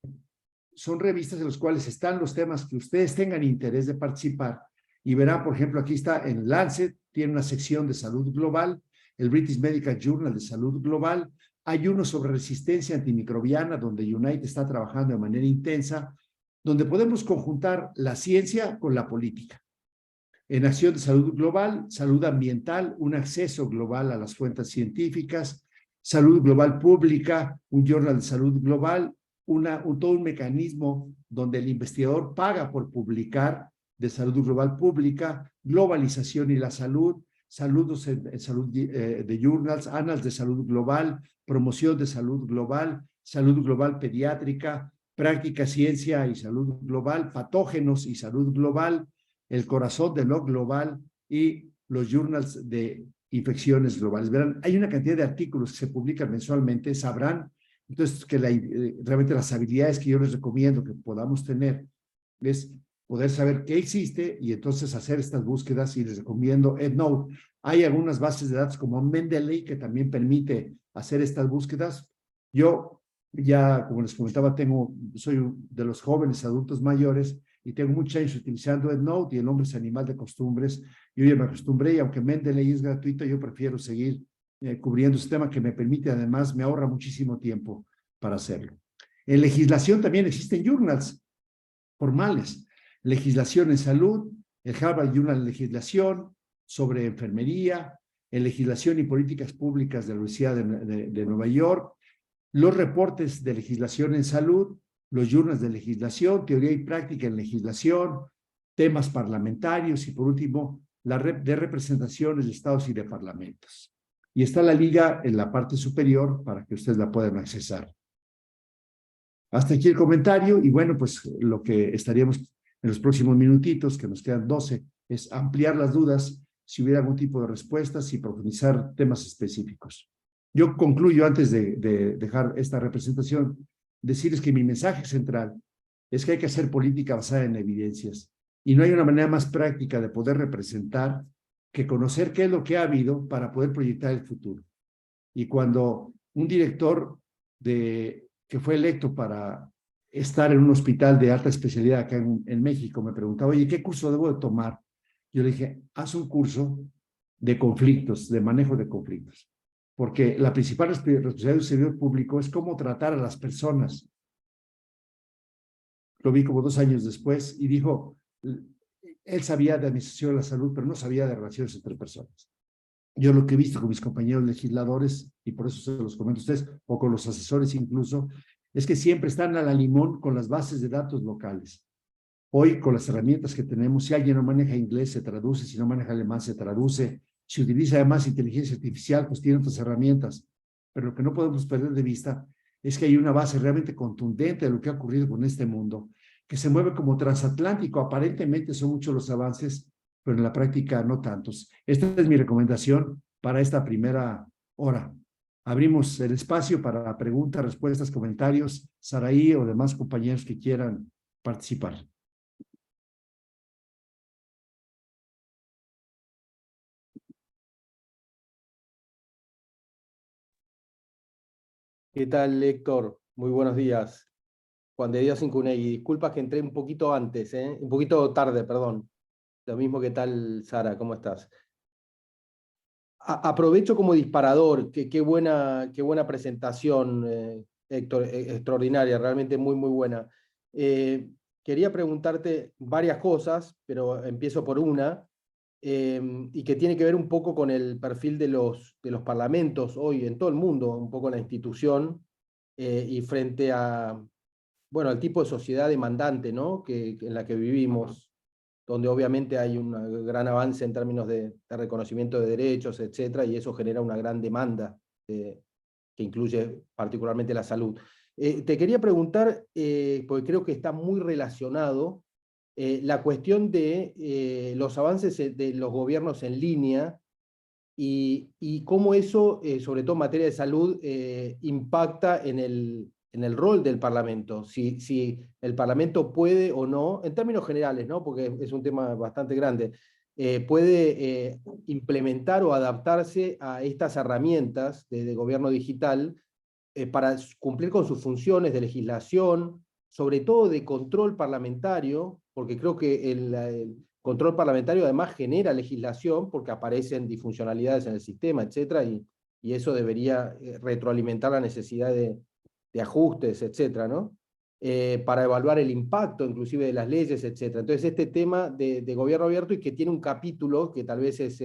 Son revistas en las cuales están los temas que ustedes tengan interés de participar. Y verán, por ejemplo, aquí está en Lancet, tiene una sección de salud global, el British Medical Journal de salud global. Hay uno sobre resistencia antimicrobiana, donde United está trabajando de manera intensa, donde podemos conjuntar la ciencia con la política. En acción de salud global, salud ambiental, un acceso global a las fuentes científicas, salud global pública, un journal de salud global, todo un mecanismo donde el investigador paga por publicar de salud global pública, globalización y la salud, saludos en salud de journals, annals de salud global, promoción de salud global pediátrica, práctica, ciencia y salud global, patógenos y salud global, el corazón de lo global y los journals de infecciones globales. Verán, hay una cantidad de artículos que se publican mensualmente, sabrán. Entonces, que realmente las habilidades que yo les recomiendo que podamos tener es poder saber qué existe y entonces hacer estas búsquedas, y les recomiendo EndNote. Hay algunas bases de datos como Mendeley que también permite hacer estas búsquedas. Yo ya, como les comentaba, soy de los jóvenes adultos mayores y tengo muchos años utilizando EndNote, y el hombre es animal de costumbres. Yo ya me acostumbré, y aunque Mendeley es gratuito, yo prefiero seguir cubriendo este tema, que me permite, además, me ahorra muchísimo tiempo para hacerlo. En legislación también existen journals formales. Legislación en salud, el Harvard Journal de Legislación, sobre enfermería, en legislación y políticas públicas de la Universidad de Nueva York, los reportes de legislación en salud, los journals de legislación, teoría y práctica en legislación, temas parlamentarios, y por último, la red de representaciones de estados y de parlamentos. Y está la liga en la parte superior para que ustedes la puedan accesar. Hasta aquí el comentario, y bueno, pues lo que estaríamos en los próximos minutitos, que nos quedan 12, es ampliar las dudas, si hubiera algún tipo de respuestas y profundizar temas específicos. Yo concluyo, antes de dejar esta representación, decirles que mi mensaje central es que hay que hacer política basada en evidencias, y no hay una manera más práctica de poder representar que conocer qué es lo que ha habido para poder proyectar el futuro. Y cuando un director que fue electo para estar en un hospital de alta especialidad acá en México me preguntaba, oye, ¿qué curso debo de tomar? Yo le dije, haz un curso de conflictos, de manejo de conflictos, porque la principal responsabilidad del servidor público es cómo tratar a las personas. Lo vi como 2 años después y dijo, él sabía de administración de la salud, pero no sabía de relaciones entre personas. Yo lo que he visto con mis compañeros legisladores, y por eso se los comento a ustedes, o con los asesores incluso, es que siempre están a la limón con las bases de datos locales. Hoy, con las herramientas que tenemos, si alguien no maneja inglés, se traduce; si no maneja alemán, se traduce; si utiliza además inteligencia artificial, pues tiene otras herramientas. Pero lo que no podemos perder de vista es que hay una base realmente contundente de lo que ha ocurrido con este mundo, que se mueve como transatlántico. Aparentemente son muchos los avances, pero en la práctica no tantos. Esta es mi recomendación para esta primera hora. Abrimos el espacio para preguntas, respuestas, comentarios. Saraí o demás compañeros que quieran participar. ¿Qué tal, Héctor? Muy buenos días. Juan de Dios Incunegui. Disculpas que entré un poquito antes, un poquito tarde, perdón. Lo mismo que tal, Sara, ¿cómo estás? Aprovecho como disparador, qué buena presentación, Héctor, extraordinaria, realmente muy, muy buena. Quería preguntarte varias cosas, pero empiezo por una, y que tiene que ver un poco con el perfil de los parlamentos hoy en todo el mundo, un poco la institución, y frente a, bueno, al tipo de sociedad demandante, ¿no? En la que vivimos, donde obviamente hay un gran avance en términos de reconocimiento de derechos, etcétera, y eso genera una gran demanda que incluye particularmente la salud. Te quería preguntar, porque creo que está muy relacionado, la cuestión de los avances de los gobiernos en línea y cómo eso, sobre todo en materia de salud, impacta en el rol del Parlamento. Si el Parlamento puede o no, en términos generales, ¿no? Porque es un tema bastante grande, puede implementar o adaptarse a estas herramientas de gobierno digital para cumplir con sus funciones de legislación, sobre todo de control parlamentario, porque creo que el control parlamentario además genera legislación porque aparecen disfuncionalidades en el sistema, etcétera, y eso debería retroalimentar la necesidad de ajustes, etcétera, ¿no? Para evaluar el impacto inclusive de las leyes, etcétera. Entonces este tema de gobierno abierto, y que tiene un capítulo que tal vez es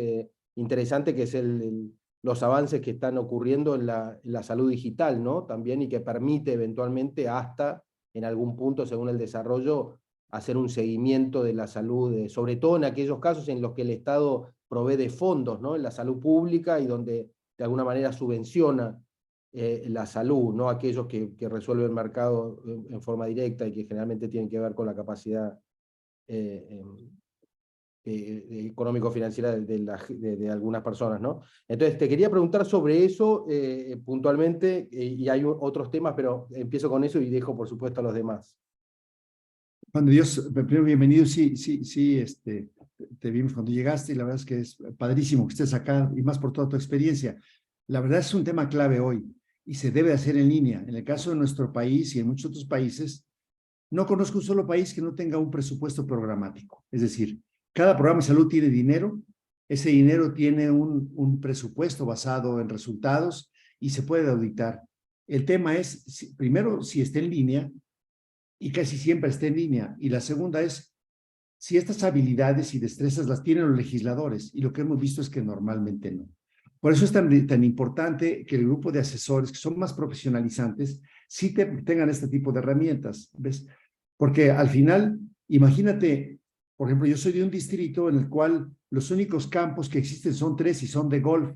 interesante, que es los avances que están ocurriendo en la salud digital, ¿no? También, y que permite eventualmente hasta, en algún punto, según el desarrollo, hacer un seguimiento de la salud, sobre todo en aquellos casos en los que el Estado provee de fondos, ¿no? En la salud pública y donde de alguna manera subvenciona la salud, no aquellos que resuelven el mercado en forma directa y que generalmente tienen que ver con la capacidad económico-financiera de algunas personas, ¿no? Entonces, te quería preguntar sobre eso puntualmente, y hay otros temas, pero empiezo con eso y dejo, por supuesto, a los demás. Juan de Dios, primero bienvenido. Sí, te vimos cuando llegaste y la verdad es que es padrísimo que estés acá, y más por toda tu experiencia. La verdad es un tema clave hoy y se debe hacer en línea. En el caso de nuestro país y en muchos otros países, no conozco un solo país que no tenga un presupuesto programático. Es decir, cada programa de salud tiene dinero, ese dinero tiene un presupuesto basado en resultados y se puede auditar. El tema es, primero, si está en línea, y casi siempre está en línea. Y la segunda es si estas habilidades y destrezas las tienen los legisladores, y lo que hemos visto es que normalmente no. Por eso es tan importante que el grupo de asesores, que son más profesionalizantes, sí tengan este tipo de herramientas, ¿ves? Porque al final, imagínate, por ejemplo, yo soy de un distrito en el cual los únicos campos que existen son 3 y son de golf.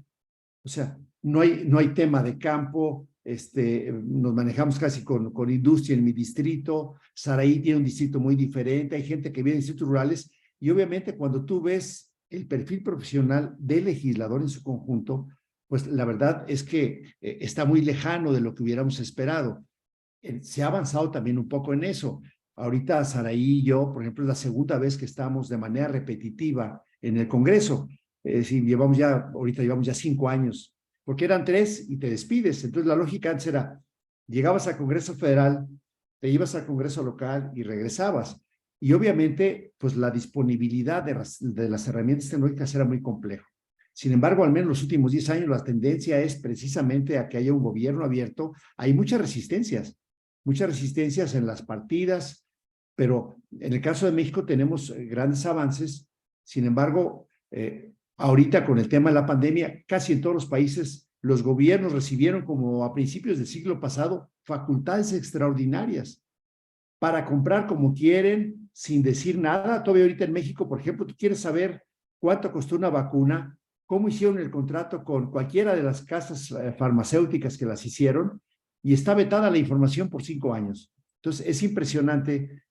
O sea, no hay tema de campo, nos manejamos casi con industria en mi distrito. Saraí tiene un distrito muy diferente, hay gente que viene de distritos rurales, y obviamente cuando tú ves el perfil profesional del legislador en su conjunto, pues la verdad es que está muy lejano de lo que hubiéramos esperado. Se ha avanzado también un poco en eso. Ahorita Saraí y yo, por ejemplo, es la segunda vez que estamos de manera repetitiva en el Congreso. Ahorita llevamos ya 5 años, porque eran 3 y te despides. Entonces la lógica antes era, llegabas al Congreso Federal, te ibas al Congreso local y regresabas. Y obviamente, pues la disponibilidad de las herramientas tecnológicas era muy complejo. Sin embargo, al menos en los últimos 10 años, la tendencia es precisamente a que haya un gobierno abierto. Hay muchas resistencias en las partidas, pero en el caso de México tenemos grandes avances. Sin embargo, ahorita con el tema de la pandemia, casi en todos los países, los gobiernos recibieron, como a principios del siglo pasado, facultades extraordinarias para comprar como quieren, sin decir nada. Todavía ahorita en México, por ejemplo, tú quieres saber cuánto costó una vacuna, cómo hicieron el contrato con cualquiera de las casas farmacéuticas que las hicieron, y está vetada la información por 5 años. Entonces, es impresionante.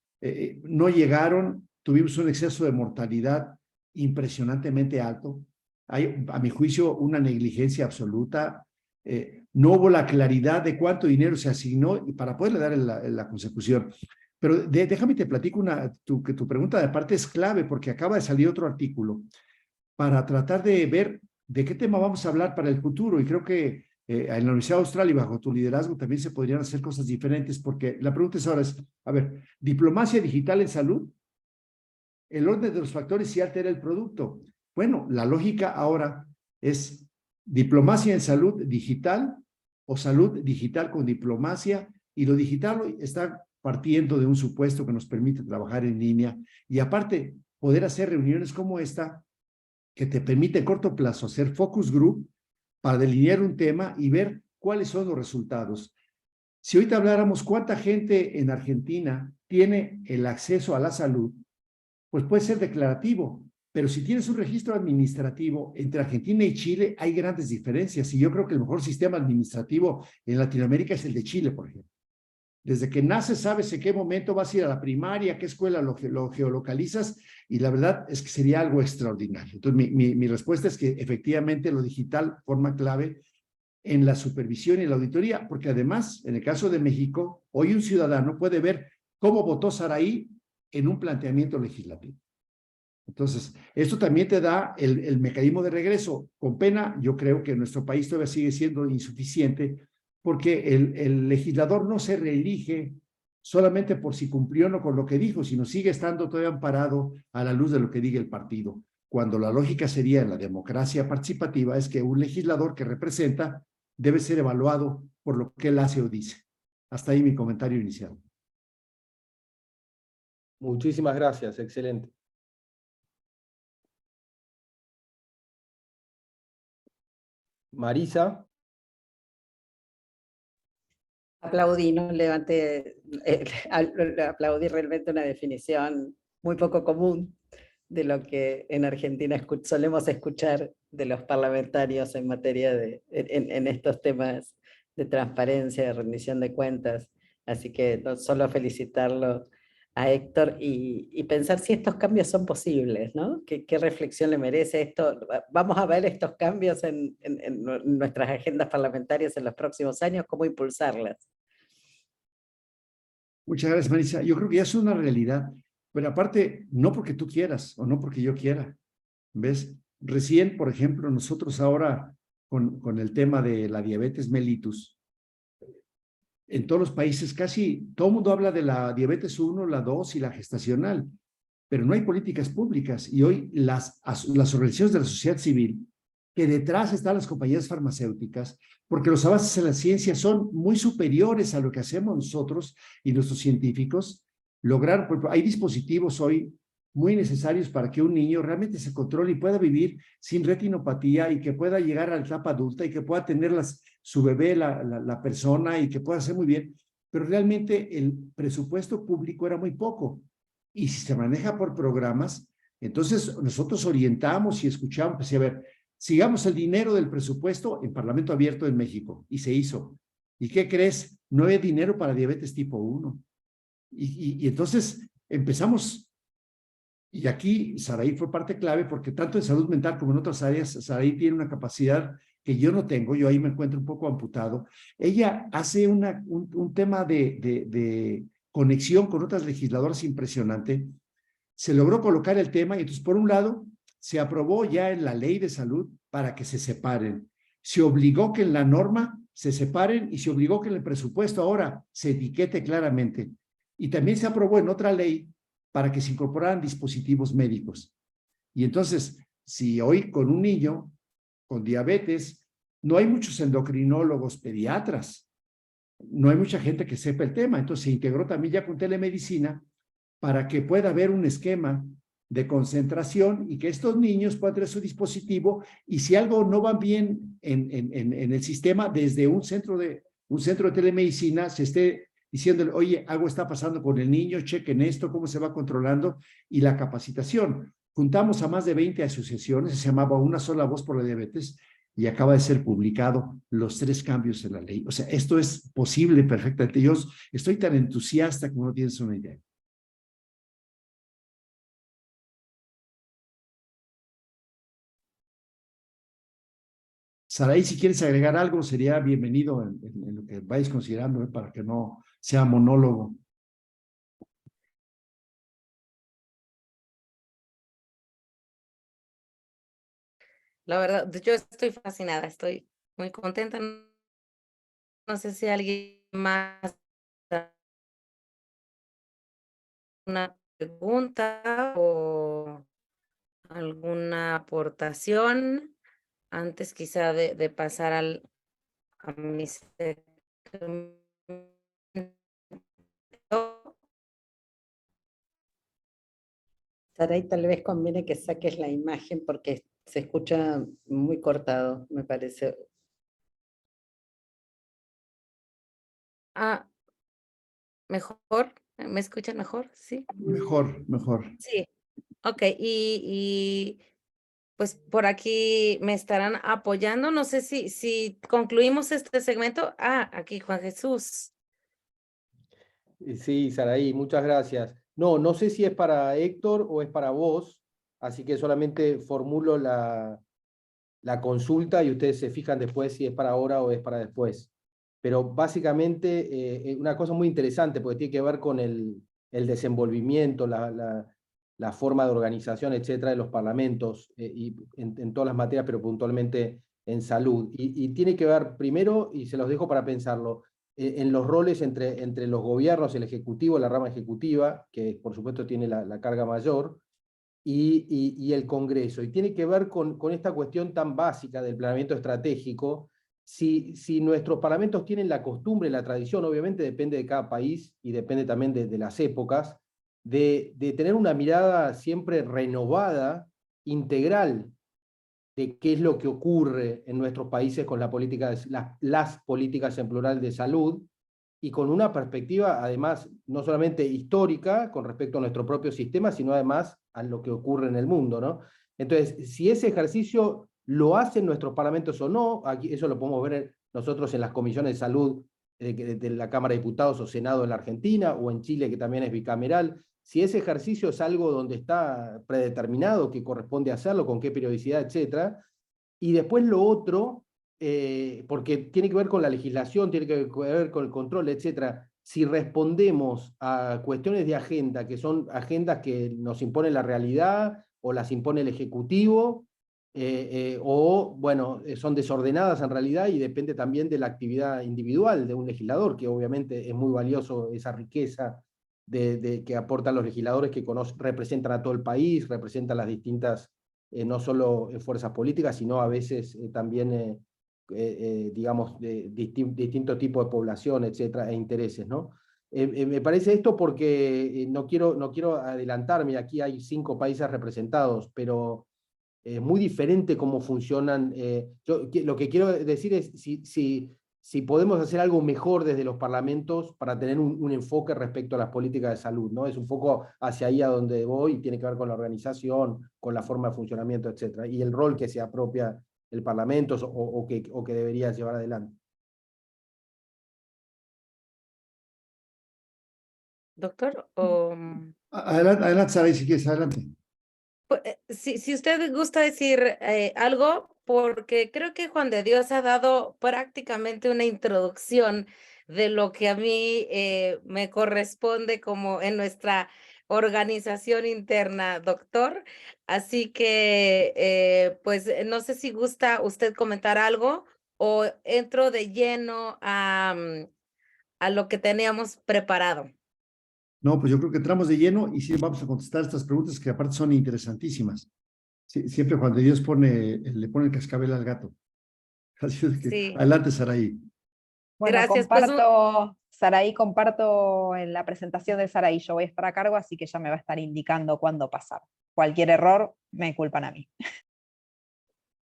No llegaron, tuvimos un exceso de mortalidad impresionantemente alto. Hay, a mi juicio, una negligencia absoluta. No hubo la claridad de cuánto dinero se asignó para poderle dar la consecución. Pero déjame te platico que tu pregunta de parte es clave, porque acaba de salir otro artículo para tratar de ver de qué tema vamos a hablar para el futuro, y creo que en la Universidad de Australia y bajo tu liderazgo también se podrían hacer cosas diferentes, porque la pregunta es ahora a ver, diplomacia digital en salud, el orden de los factores sí altera el producto. Bueno, la lógica ahora es diplomacia en salud digital o salud digital con diplomacia, y lo digital está partiendo de un supuesto que nos permite trabajar en línea, y aparte poder hacer reuniones como esta que te permite en corto plazo hacer focus group para delinear un tema y ver cuáles son los resultados. Si ahorita habláramos cuánta gente en Argentina tiene el acceso a la salud, pues puede ser declarativo, pero si tienes un registro administrativo entre Argentina y Chile, hay grandes diferencias, y yo creo que el mejor sistema administrativo en Latinoamérica es el de Chile, por ejemplo. Desde que naces sabes en qué momento vas a ir a la primaria, qué escuela lo geolocalizas, y la verdad es que sería algo extraordinario. Entonces, mi respuesta es que efectivamente lo digital forma clave en la supervisión y la auditoría, porque además, en el caso de México, hoy un ciudadano puede ver cómo votó Saraí en un planteamiento legislativo. Entonces, esto también te da el mecanismo de regreso. Con pena, yo creo que en nuestro país todavía sigue siendo insuficiente, porque el legislador no se reelige solamente por si cumplió o no con lo que dijo, sino sigue estando todavía amparado a la luz de lo que diga el partido, cuando la lógica sería en la democracia participativa es que un legislador que representa debe ser evaluado por lo que él hace o dice. Hasta ahí mi comentario inicial. Muchísimas gracias, excelente. Marisa. Aplaudí, no levanté, aplaudí realmente una definición muy poco común de lo que en Argentina solemos escuchar de los parlamentarios en materia en estos temas de transparencia, de rendición de cuentas. Así que no solo felicitarlo a Héctor y pensar si estos cambios son posibles, ¿no? ¿Qué reflexión le merece esto? Vamos a ver estos cambios en nuestras agendas parlamentarias en los próximos años, cómo impulsarlas. Muchas gracias, Marisa. Yo creo que ya es una realidad, pero aparte, no porque tú quieras o no porque yo quiera. ¿Ves? Recién, por ejemplo, nosotros ahora con el tema de la diabetes mellitus, en todos los países casi todo el mundo habla de la diabetes 1, la 2 y la gestacional, pero no hay políticas públicas, y hoy las organizaciones de la sociedad civil, que detrás están las compañías farmacéuticas, porque los avances en la ciencia son muy superiores a lo que hacemos nosotros y nuestros científicos, lograron, por ejemplo, hay dispositivos hoy muy necesarios para que un niño realmente se controle y pueda vivir sin retinopatía, y que pueda llegar a la etapa adulta y que pueda tener su bebé, la persona, y que pueda hacer muy bien. Pero realmente el presupuesto público era muy poco, y si se maneja por programas, entonces nosotros orientamos y escuchamos, pues, a ver, sigamos el dinero del presupuesto en Parlamento Abierto en México, y se hizo. ¿Y qué crees? No hay dinero para diabetes tipo 1. Y entonces empezamos, y aquí Saraí fue parte clave, porque tanto en salud mental como en otras áreas, Saraí tiene una capacidad que yo no tengo, yo ahí me encuentro un poco amputado. Ella hace un tema de conexión con otras legisladoras impresionante. Se logró colocar el tema y entonces, por un lado, se aprobó ya en la ley de salud para que se separen. Se obligó que en la norma se separen y se obligó que en el presupuesto ahora se etiquete claramente. Y también se aprobó en otra ley para que se incorporaran dispositivos médicos. Y entonces, si hoy con un niño con diabetes, no hay muchos endocrinólogos pediatras, no hay mucha gente que sepa el tema, entonces se integró también ya con telemedicina para que pueda haber un esquema de concentración y que estos niños puedan tener su dispositivo y si algo no va bien en el sistema, desde un centro de telemedicina se esté diciéndole, oye, algo está pasando con el niño, chequen esto, cómo se va controlando, y la capacitación. Juntamos a más de 20 asociaciones, se llamaba Una Sola Voz por la Diabetes, y acaba de ser publicado los 3 cambios en la ley. O sea, esto es posible perfectamente. Yo estoy tan entusiasta como no tienes una idea. Saraí, si quieres agregar algo, sería bienvenido en lo que vais considerando, para que no sea monólogo. La verdad, yo estoy fascinada, estoy muy contenta. No sé si alguien más una pregunta o alguna aportación antes quizá de pasar a mi segmento. Saray, tal vez conviene que saques la imagen porque se escucha muy cortado, me parece. Ah, mejor, ¿me escuchan mejor? Sí. Mejor, mejor. Sí, ok, y pues por aquí me estarán apoyando. No sé si concluimos este segmento. Ah, aquí Juan Jesús. Sí, Saraí, muchas gracias. No, no sé si es para Héctor o es para vos, así que solamente formulo la consulta y ustedes se fijan después si es para ahora o es para después. Pero básicamente una cosa muy interesante porque tiene que ver con el desenvolvimiento, la forma de organización, etcétera, de los parlamentos y en todas las materias, pero puntualmente en salud. Y tiene que ver primero, y se los dejo para pensarlo, en los roles entre los gobiernos, el ejecutivo, la rama ejecutiva, que por supuesto tiene la carga mayor, y el Congreso. Y tiene que ver con esta cuestión tan básica del planeamiento estratégico. Si nuestros parlamentos tienen la costumbre, la tradición, obviamente depende de cada país y depende también de las épocas, de tener una mirada siempre renovada, integral, de qué es lo que ocurre en nuestros países con las políticas en plural de salud, y con una perspectiva, además, no solamente histórica con respecto a nuestro propio sistema, sino además a lo que ocurre en el mundo, ¿no? Entonces, si ese ejercicio lo hacen nuestros parlamentos o no, aquí, eso lo podemos ver nosotros en las comisiones de salud de la Cámara de Diputados o Senado en la Argentina, o en Chile, que también es bicameral. Si ese ejercicio es algo donde está predeterminado que corresponde hacerlo, con qué periodicidad, etcétera. Y después lo otro, porque tiene que ver con la legislación, tiene que ver con el control, etcétera. Si respondemos a cuestiones de agenda, que son agendas que nos impone la realidad o las impone el Ejecutivo, o, bueno, son desordenadas en realidad y depende también de la actividad individual de un legislador, que obviamente es muy valioso esa riqueza que aportan los legisladores que representan a todo el país, representan las distintas no solo fuerzas políticas, sino a veces también, digamos, de distinto tipo de población, etcétera, e intereses, ¿no? Me parece esto porque no quiero adelantarme, aquí hay 5 países representados, pero es muy diferente cómo funcionan. Lo que quiero decir es si podemos hacer algo mejor desde los parlamentos para tener un enfoque respecto a las políticas de salud, ¿no? Es un poco hacia ahí a donde voy, y tiene que ver con la organización, con la forma de funcionamiento, etcétera, y el rol que se apropia el parlamento o que debería llevar adelante. doctor. Adelante, adelante, Saray, si quieres, adelante. Si usted gusta decir algo, porque creo que Juan de Dios ha dado prácticamente una introducción de lo que a mí me corresponde como en nuestra organización interna, doctor. Así que, pues, no sé si gusta usted comentar algo o entro de lleno a lo que teníamos preparado. No, pues yo creo que entramos de lleno y sí vamos a contestar estas preguntas que aparte son interesantísimas. Sí, siempre cuando Dios le pone el cascabel al gato. Así es que, Sí, adelante, Saray. Bueno, gracias. Pues, Saraí, comparto en la presentación de Saraí. Yo voy a estar a cargo, así que ella me va a estar indicando cuándo pasar. Cualquier error me culpan a mí.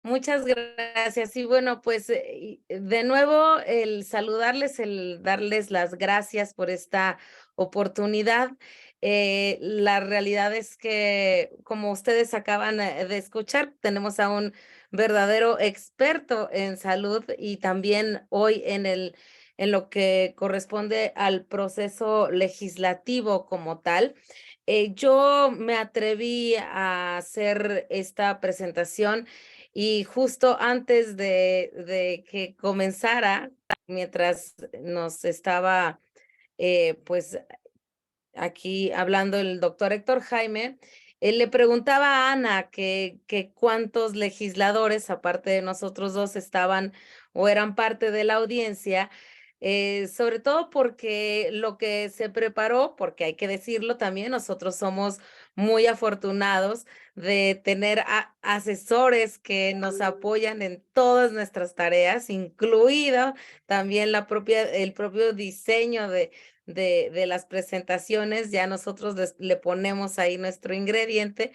muchas gracias. Y bueno, pues de nuevo el saludarles, el darles las gracias por esta oportunidad. La realidad es que, como ustedes acaban de escuchar, tenemos a un verdadero experto en salud y también hoy en lo que corresponde al proceso legislativo como tal. Yo me atreví a hacer esta presentación y justo antes de que comenzara, mientras nos estaba pues aquí hablando el doctor Héctor Jaime, él le preguntaba a Ana que cuántos legisladores, aparte de nosotros dos, estaban o eran parte de la audiencia, sobre todo porque lo que se preparó, porque hay que decirlo también, nosotros somos muy afortunados de tener asesores que nos apoyan en todas nuestras tareas, incluido también el propio diseño de las presentaciones, ya nosotros le ponemos ahí nuestro ingrediente.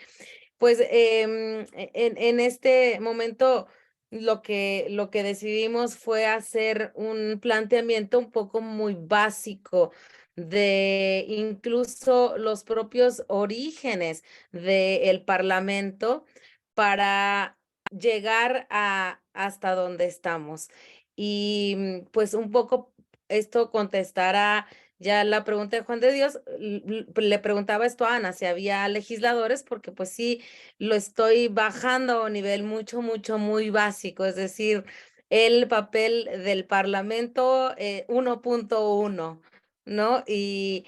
Pues en este momento lo que decidimos fue hacer un planteamiento un poco muy básico de incluso los propios orígenes del Parlamento para llegar hasta donde estamos. Y pues un poco esto contestará ya la pregunta de Juan de Dios. Le preguntaba esto a Ana, si había legisladores, porque pues sí, lo estoy bajando a un nivel muy básico, es decir, el papel del Parlamento 1.1, ¿no? Y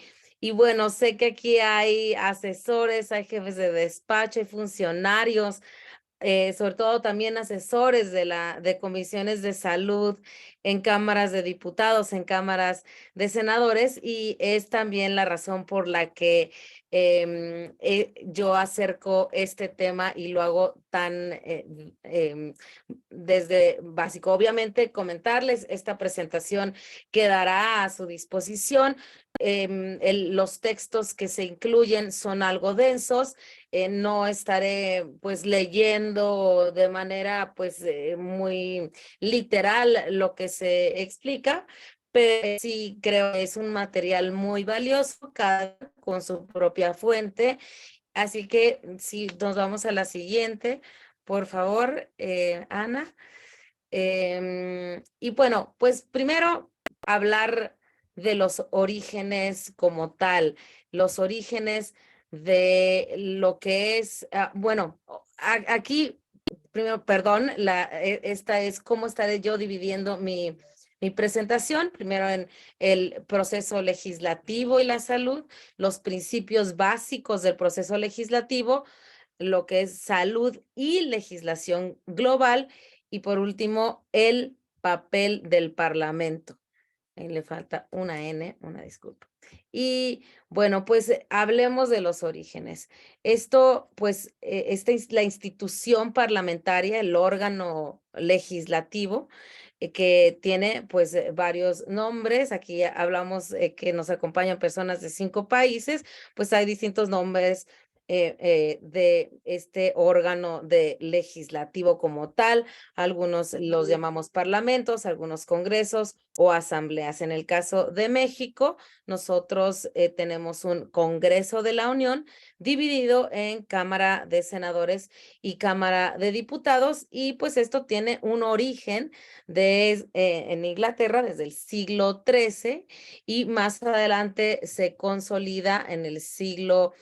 bueno, sé que aquí hay asesores, hay jefes de despacho, hay funcionarios, sobre todo también asesores de comisiones de salud en cámaras de diputados, en cámaras de senadores, y es también la razón por la que yo acerco este tema y lo hago tan desde básico. Obviamente, comentarles, esta presentación quedará a su disposición. Los textos que se incluyen son algo densos. No estaré pues leyendo de manera pues muy literal lo que se explica, pero sí creo que es un material muy valioso, cada con su propia fuente. Así que si nos vamos a la siguiente, por favor, Ana. Y bueno, pues primero hablar de los orígenes como tal, los orígenes de lo que es, bueno, aquí, primero, perdón, esta es cómo estaré yo dividiendo mi presentación, primero en el proceso legislativo y la salud, los principios básicos del proceso legislativo, lo que es salud y legislación global, y por último, el papel del Parlamento. Ahí le falta una N, una disculpa. Y bueno, pues hablemos de los orígenes. Esto, pues, esta es la institución parlamentaria, el órgano legislativo, que tiene pues varios nombres. Aquí hablamos que nos acompañan personas de 5 países, pues hay distintos nombres de este órgano de legislativo como tal. Algunos los llamamos parlamentos, algunos congresos o asambleas. En el caso de México, nosotros tenemos un Congreso de la Unión dividido en Cámara de Senadores y Cámara de Diputados, y pues esto tiene un origen en Inglaterra desde el siglo XIII y más adelante se consolida en el siglo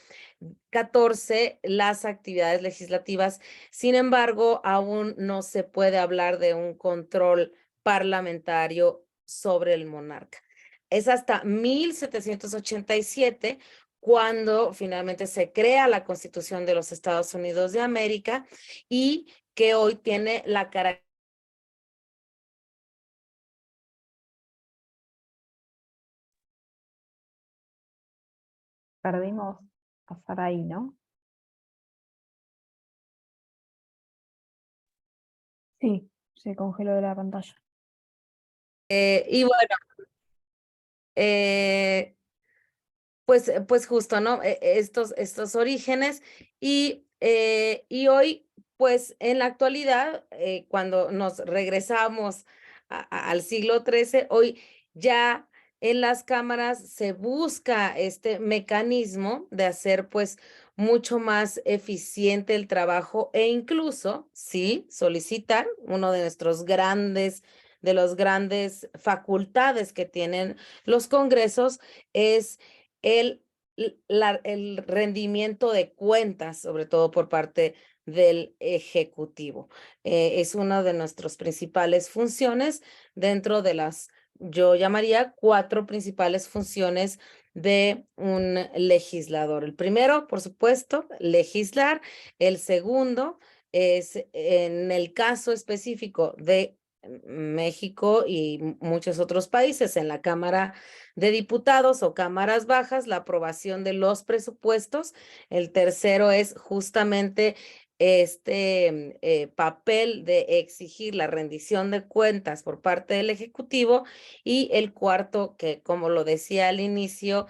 XIV las actividades legislativas. Sin embargo, aún no se puede hablar de un control parlamentario sobre el monarca. Es hasta 1787 cuando finalmente se crea la Constitución de los Estados Unidos de América y que hoy tiene la característica. Perdimos a Sarai, ¿no? Sí, se congeló de la pantalla. Y bueno, pues justo, ¿no? Estos orígenes y hoy, pues en la actualidad, cuando nos regresamos al siglo XIII, hoy ya en las cámaras se busca este mecanismo de hacer pues mucho más eficiente el trabajo e incluso, sí, solicitar uno de los grandes facultades que tienen los congresos es el rendimiento de cuentas, sobre todo por parte del Ejecutivo. Es una de nuestras principales funciones dentro de yo llamaría 4 principales funciones de un legislador. El primero, por supuesto, legislar. El segundo es, en el caso específico de México y muchos otros países, en la Cámara de Diputados o cámaras bajas, la aprobación de los presupuestos. El tercero es justamente este papel de exigir la rendición de cuentas por parte del Ejecutivo, y el cuarto, que como lo decía al inicio,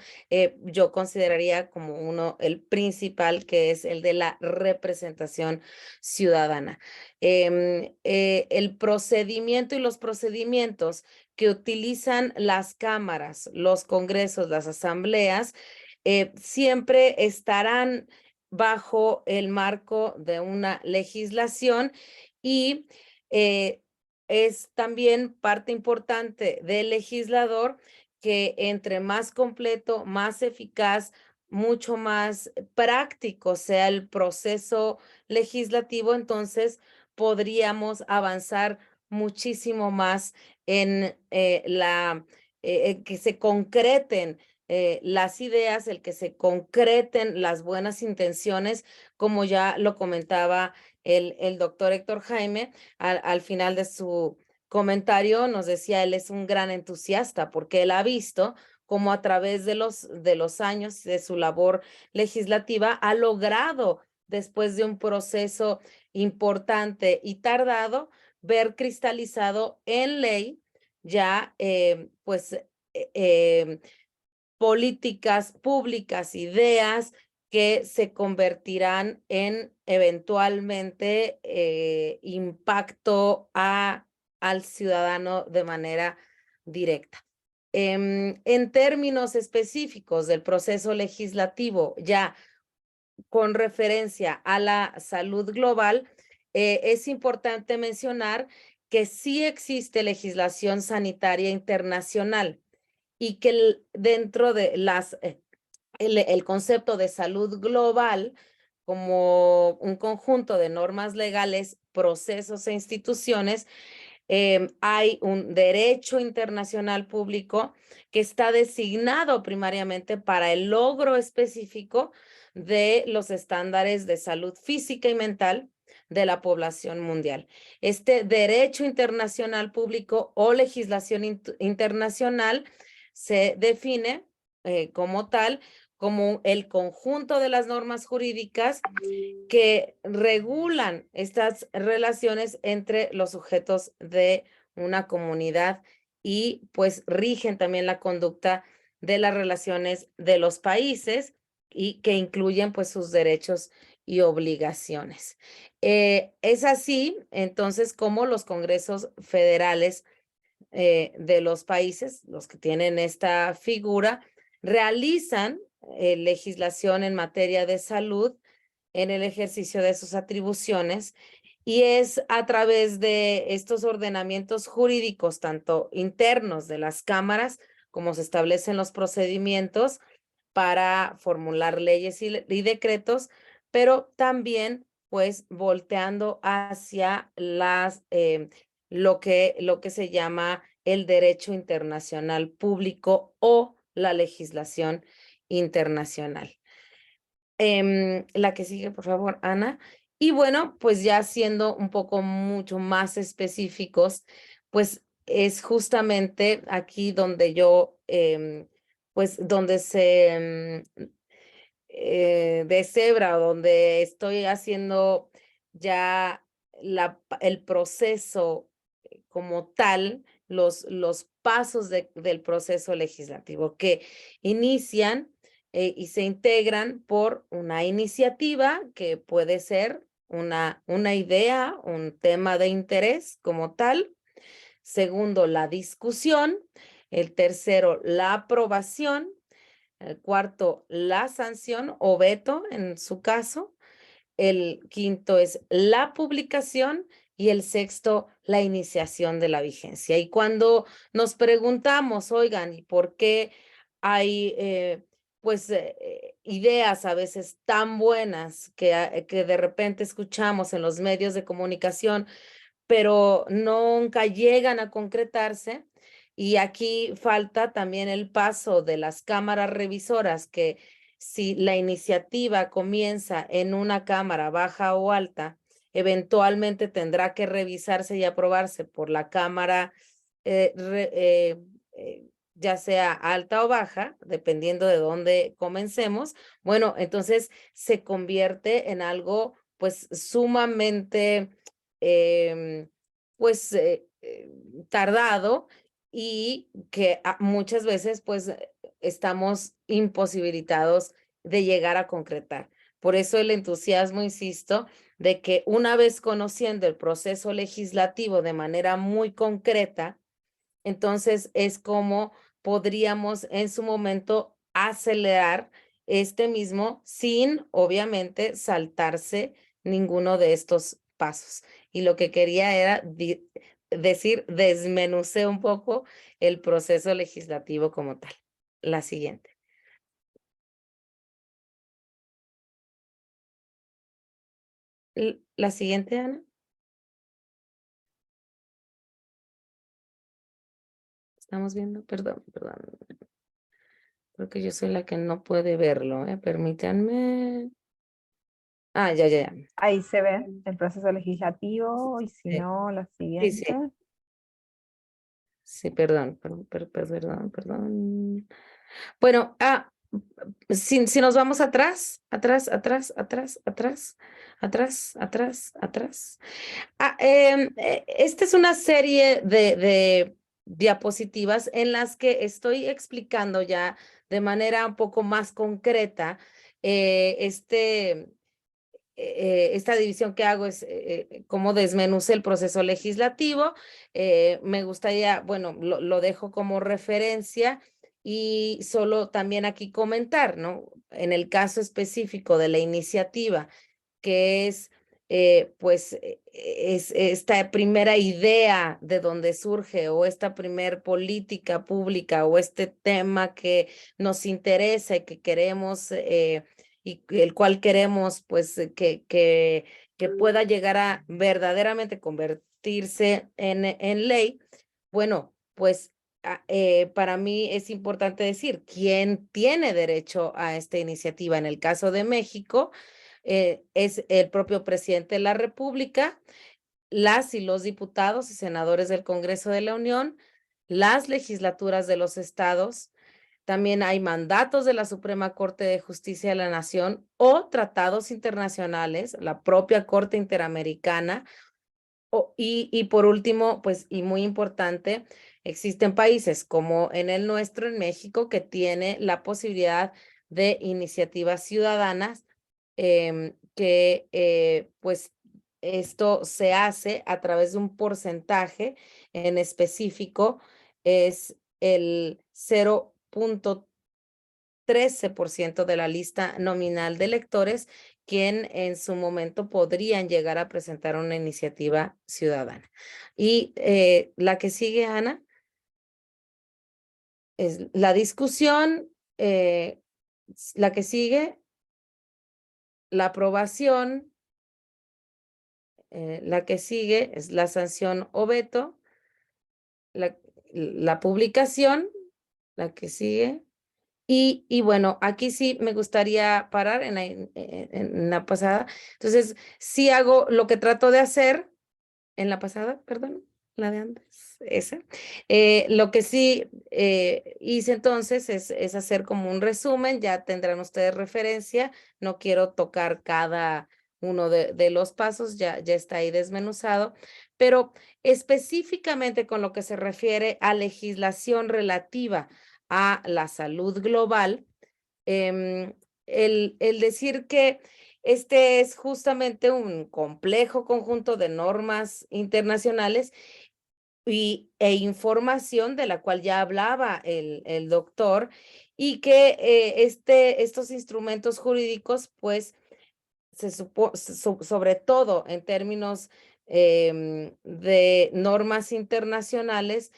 yo consideraría como el principal, que es el de la representación ciudadana. El procedimiento y los procedimientos que utilizan las cámaras, los congresos, las asambleas, siempre estarán bajo el marco de una legislación y es también parte importante del legislador que entre más completo, más eficaz, mucho más práctico sea el proceso legislativo, entonces podríamos avanzar muchísimo más en que se concreten las ideas, el que se concreten las buenas intenciones, como ya lo comentaba el doctor Héctor Jaime, al final de su comentario nos decía, él es un gran entusiasta porque él ha visto cómo a través de los años de su labor legislativa ha logrado, después de un proceso importante y tardado, ver cristalizado en ley ya políticas públicas, ideas que se convertirán en eventualmente impacto al ciudadano de manera directa. En términos específicos del proceso legislativo, ya con referencia a la salud global, es importante mencionar que sí existe legislación sanitaria internacional y que dentro de el concepto de salud global, como un conjunto de normas legales, procesos e instituciones, hay un derecho internacional público que está designado primariamente para el logro específico de los estándares de salud física y mental de la población mundial. Este derecho internacional público o legislación internacional se define como tal, como el conjunto de las normas jurídicas que regulan estas relaciones entre los sujetos de una comunidad y pues rigen también la conducta de las relaciones de los países y que incluyen pues sus derechos y obligaciones. Es así, entonces, como los congresos federales de los países, los que tienen esta figura, realizan legislación en materia de salud en el ejercicio de sus atribuciones, y es a través de estos ordenamientos jurídicos, tanto internos de las cámaras, como se establecen los procedimientos para formular leyes y decretos, pero también pues volteando hacia lo que se llama el derecho internacional público o la legislación internacional. La que sigue, por favor, Ana. Y bueno, pues ya siendo un poco mucho más específicos, pues es justamente aquí donde yo, pues donde se deshebra, donde estoy haciendo ya el proceso como tal, los pasos del proceso legislativo que inician y se integran por una iniciativa que puede ser una idea, un tema de interés como tal. Segundo, la discusión. El tercero, la aprobación. El cuarto, la sanción o veto en su caso. El quinto es la publicación y el sexto, la iniciación de la vigencia. Y cuando nos preguntamos, oigan, ¿y por qué hay ideas a veces tan buenas que de repente escuchamos en los medios de comunicación, pero nunca llegan a concretarse? Y aquí falta también el paso de las cámaras revisoras, que si la iniciativa comienza en una cámara baja o alta, eventualmente tendrá que revisarse y aprobarse por la cámara, ya sea alta o baja, dependiendo de dónde comencemos. Bueno, entonces se convierte en algo pues sumamente pues tardado, y que muchas veces pues estamos imposibilitados de llegar a concretar. Por eso el entusiasmo, insisto, de que una vez conociendo el proceso legislativo de manera muy concreta, entonces es como podríamos en su momento acelerar este mismo sin obviamente saltarse ninguno de estos pasos. Y lo que quería era decir, desmenucé un poco el proceso legislativo como tal. La siguiente. La siguiente, Ana. Estamos viendo, perdón. Creo que yo soy la que no puede verlo, Permítanme. Ah, ya. Ahí se ve el proceso legislativo y si Sí. no, la Sí, siguiente. sí, perdón. Bueno, si nos vamos atrás. Esta es una serie de diapositivas en las que estoy explicando ya de manera un poco más concreta esta división que hago es cómo desmenuce el proceso legislativo. Me gustaría, bueno, lo dejo como referencia y solo también aquí comentar, ¿no? En el caso específico de la iniciativa, que es es esta primera idea de donde surge, o esta primer política pública, o este tema que nos interesa y que queremos y el cual queremos pues que pueda llegar a verdaderamente convertirse en ley. Bueno, pues para mí es importante decir quién tiene derecho a esta iniciativa. En el caso de México, es el propio presidente de la República, las y los diputados y senadores del Congreso de la Unión, las legislaturas de los estados. También hay mandatos de la Suprema Corte de Justicia de la Nación o tratados internacionales, la propia Corte Interamericana. Y por último, pues, y muy importante, existen países como en el nuestro, en México, que tiene la posibilidad de iniciativas ciudadanas, que pues esto se hace a través de un porcentaje en específico, es el 0.13% de la lista nominal de electores, quien en su momento podrían llegar a presentar una iniciativa ciudadana. Y la que sigue, Ana, es la discusión, la que sigue, la aprobación, la que sigue es la sanción o veto, la publicación, la que sigue. Y bueno, aquí sí me gustaría parar en la pasada. Entonces, sí hago lo que trato de hacer en la pasada, perdón, la de antes, esa. Lo que sí hice entonces es hacer como un resumen, ya tendrán ustedes referencia, no quiero tocar cada uno de los pasos, ya está ahí desmenuzado, pero específicamente con lo que se refiere a legislación relativa a la salud global, el decir que este es justamente un complejo conjunto de normas internacionales e información de la cual ya hablaba el doctor, y que estos instrumentos jurídicos, pues, sobre todo en términos de normas internacionales,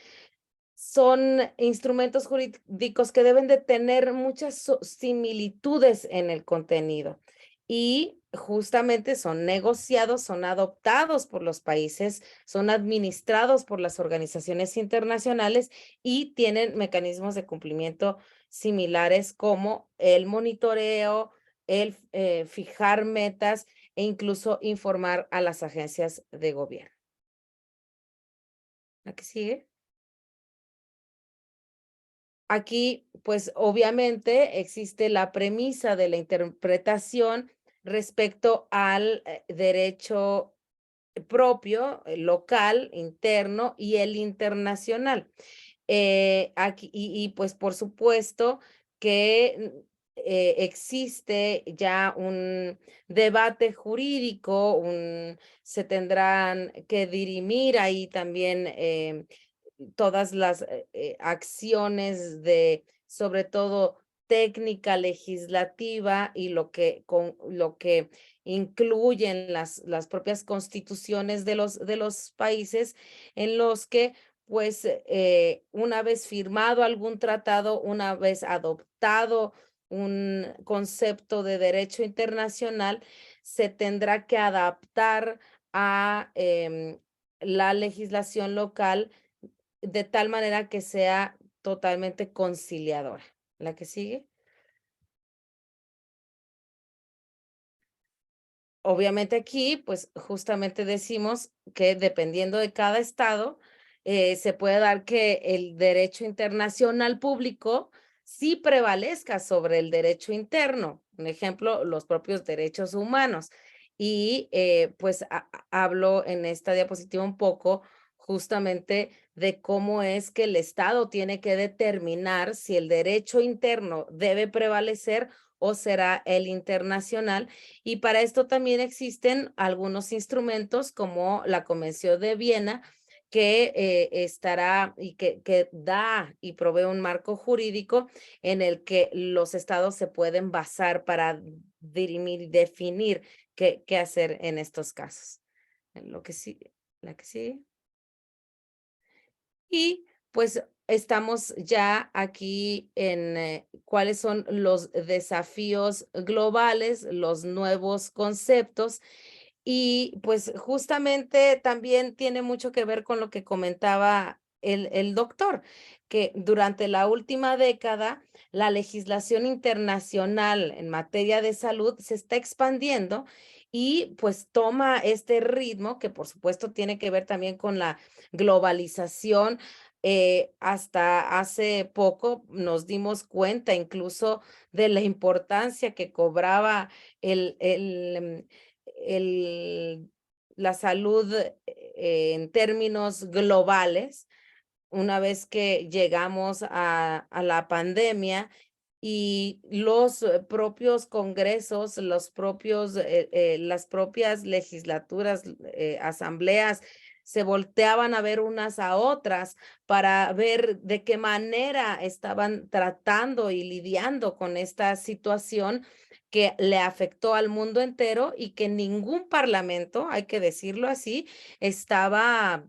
son instrumentos jurídicos que deben de tener muchas similitudes en el contenido y justamente son negociados, son adoptados por los países, son administrados por las organizaciones internacionales y tienen mecanismos de cumplimiento similares como el monitoreo, el fijar metas e incluso informar a las agencias de gobierno. ¿La que sigue? Aquí, pues obviamente existe la premisa de la interpretación respecto al derecho propio, local, interno y el internacional. Aquí, pues por supuesto que existe ya un debate jurídico, se tendrán que dirimir ahí también todas las acciones de, sobre todo, técnica legislativa y lo que incluyen las propias constituciones de los países, en los que, pues, una vez firmado algún tratado, una vez adoptado un concepto de derecho internacional, se tendrá que adaptar a la legislación local de tal manera que sea totalmente conciliadora. ¿La que sigue? Obviamente aquí, pues justamente decimos que dependiendo de cada estado, se puede dar que el derecho internacional público sí prevalezca sobre el derecho interno. Un ejemplo, los propios derechos humanos. Y pues hablo en esta diapositiva un poco justamente de cómo es que el Estado tiene que determinar si el derecho interno debe prevalecer o será el internacional. Y para esto también existen algunos instrumentos como la Convención de Viena, que estará y que da y provee un marco jurídico en el que los estados se pueden basar para dirimir y definir qué hacer en estos casos. Lo que sigue, la que sigue. Y pues estamos ya aquí en cuáles son los desafíos globales, los nuevos conceptos. Y pues justamente también tiene mucho que ver con lo que comentaba el doctor, que durante la última década la legislación internacional en materia de salud se está expandiendo y pues toma este ritmo que por supuesto tiene que ver también con la globalización. Hasta hace poco nos dimos cuenta incluso de la importancia que cobraba la salud en términos globales una vez que llegamos a la pandemia y los propios congresos, las propias legislaturas, asambleas, se volteaban a ver unas a otras para ver de qué manera estaban tratando y lidiando con esta situación que le afectó al mundo entero y que ningún parlamento, hay que decirlo así, estaba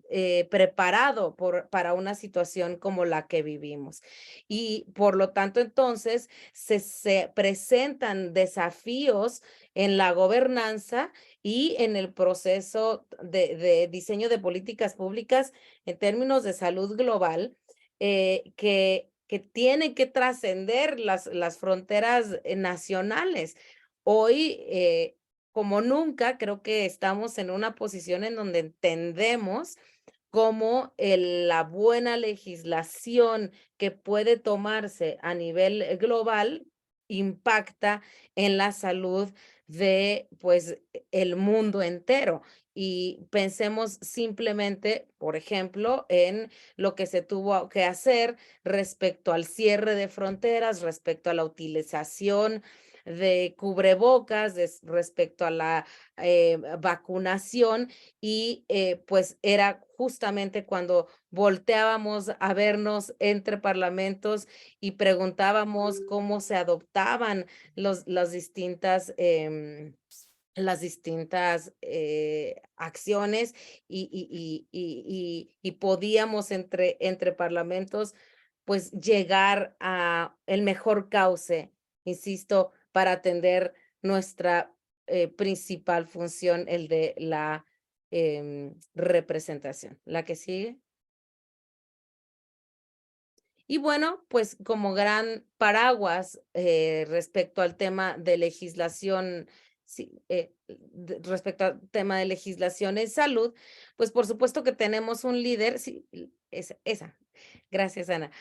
preparado para una situación como la que vivimos. Y por lo tanto, entonces, se presentan desafíos en la gobernanza y en el proceso de diseño de políticas públicas en términos de salud global, que tienen que trascender las fronteras nacionales. Hoy, como nunca, creo que estamos en una posición en donde entendemos cómo la buena legislación que puede tomarse a nivel global impacta en la salud de, pues, el mundo entero. Y pensemos simplemente, por ejemplo, en lo que se tuvo que hacer respecto al cierre de fronteras, respecto a la utilización de cubrebocas, respecto a la vacunación y pues era justamente cuando volteábamos a vernos entre parlamentos y preguntábamos cómo se adoptaban las distintas acciones y podíamos entre parlamentos pues llegar a el mejor cauce, insisto, para atender nuestra principal función, el de la representación. ¿La que sigue? Y bueno, pues como gran paraguas respecto al tema de legislación, sí, respecto al tema de legislación en salud, pues por supuesto que tenemos un líder, sí, esa. Gracias, Ana.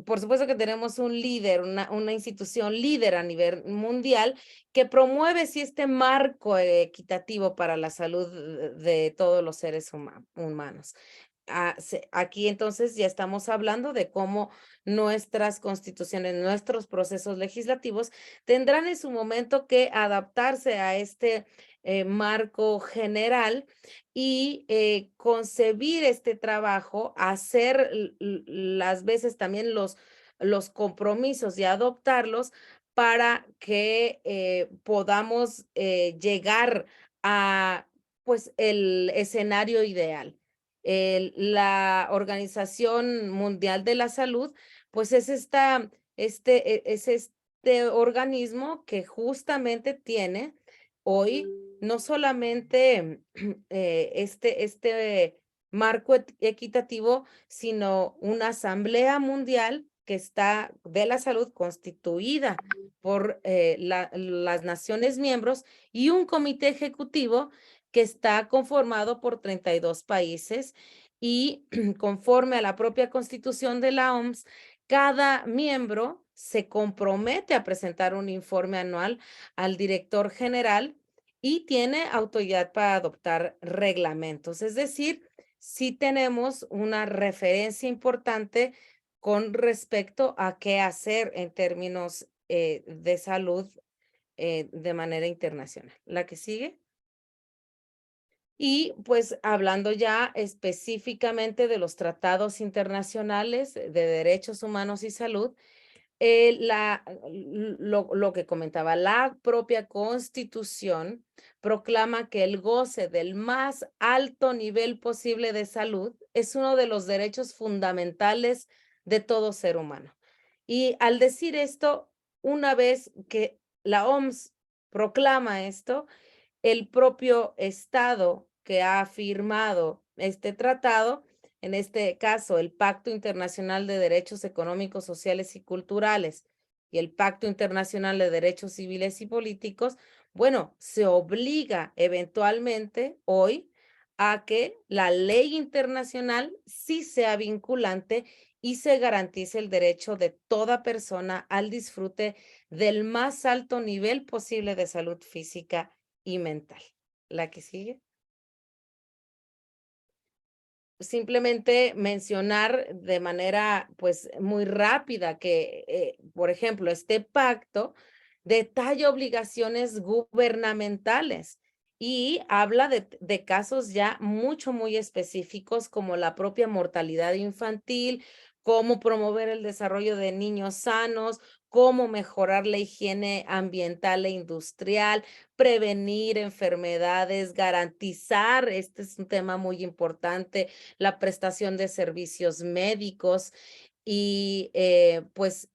Por supuesto que tenemos un líder, una institución líder a nivel mundial que promueve sí, este marco equitativo para la salud de todos los seres humanos. Aquí entonces ya estamos hablando de cómo nuestras constituciones, nuestros procesos legislativos tendrán en su momento que adaptarse a este marco general y concebir este trabajo, hacer las veces también los compromisos y adoptarlos para que podamos llegar a pues el escenario ideal. La Organización Mundial de la Salud, pues es este organismo que justamente tiene hoy no solamente este marco equitativo, sino una asamblea mundial que está de la salud constituida por las naciones miembros y un comité ejecutivo que está conformado por 32 países y conforme a la propia constitución de la OMS, cada miembro se compromete a presentar un informe anual al director general y tiene autoridad para adoptar reglamentos. Es decir, sí tenemos una referencia importante con respecto a qué hacer en términos de salud de manera internacional. ¿La que sigue? Y pues hablando ya específicamente de los tratados internacionales de derechos humanos y salud, lo que comentaba, la propia Constitución proclama que el goce del más alto nivel posible de salud es uno de los derechos fundamentales de todo ser humano. Y al decir esto, una vez que la OMS proclama esto, el propio Estado que ha firmado este tratado, en este caso el Pacto Internacional de Derechos Económicos, Sociales y Culturales y el Pacto Internacional de Derechos Civiles y Políticos, bueno, se obliga eventualmente hoy a que la ley internacional sí sea vinculante y se garantice el derecho de toda persona al disfrute del más alto nivel posible de salud física y mental. ¿La que sigue? Simplemente mencionar de manera pues muy rápida que por ejemplo, este pacto detalla obligaciones gubernamentales y habla de casos ya muy específicos como la propia mortalidad infantil, cómo promover el desarrollo de niños sanos, cómo mejorar la higiene ambiental e industrial, prevenir enfermedades, garantizar, este es un tema muy importante, la prestación de servicios médicos y pues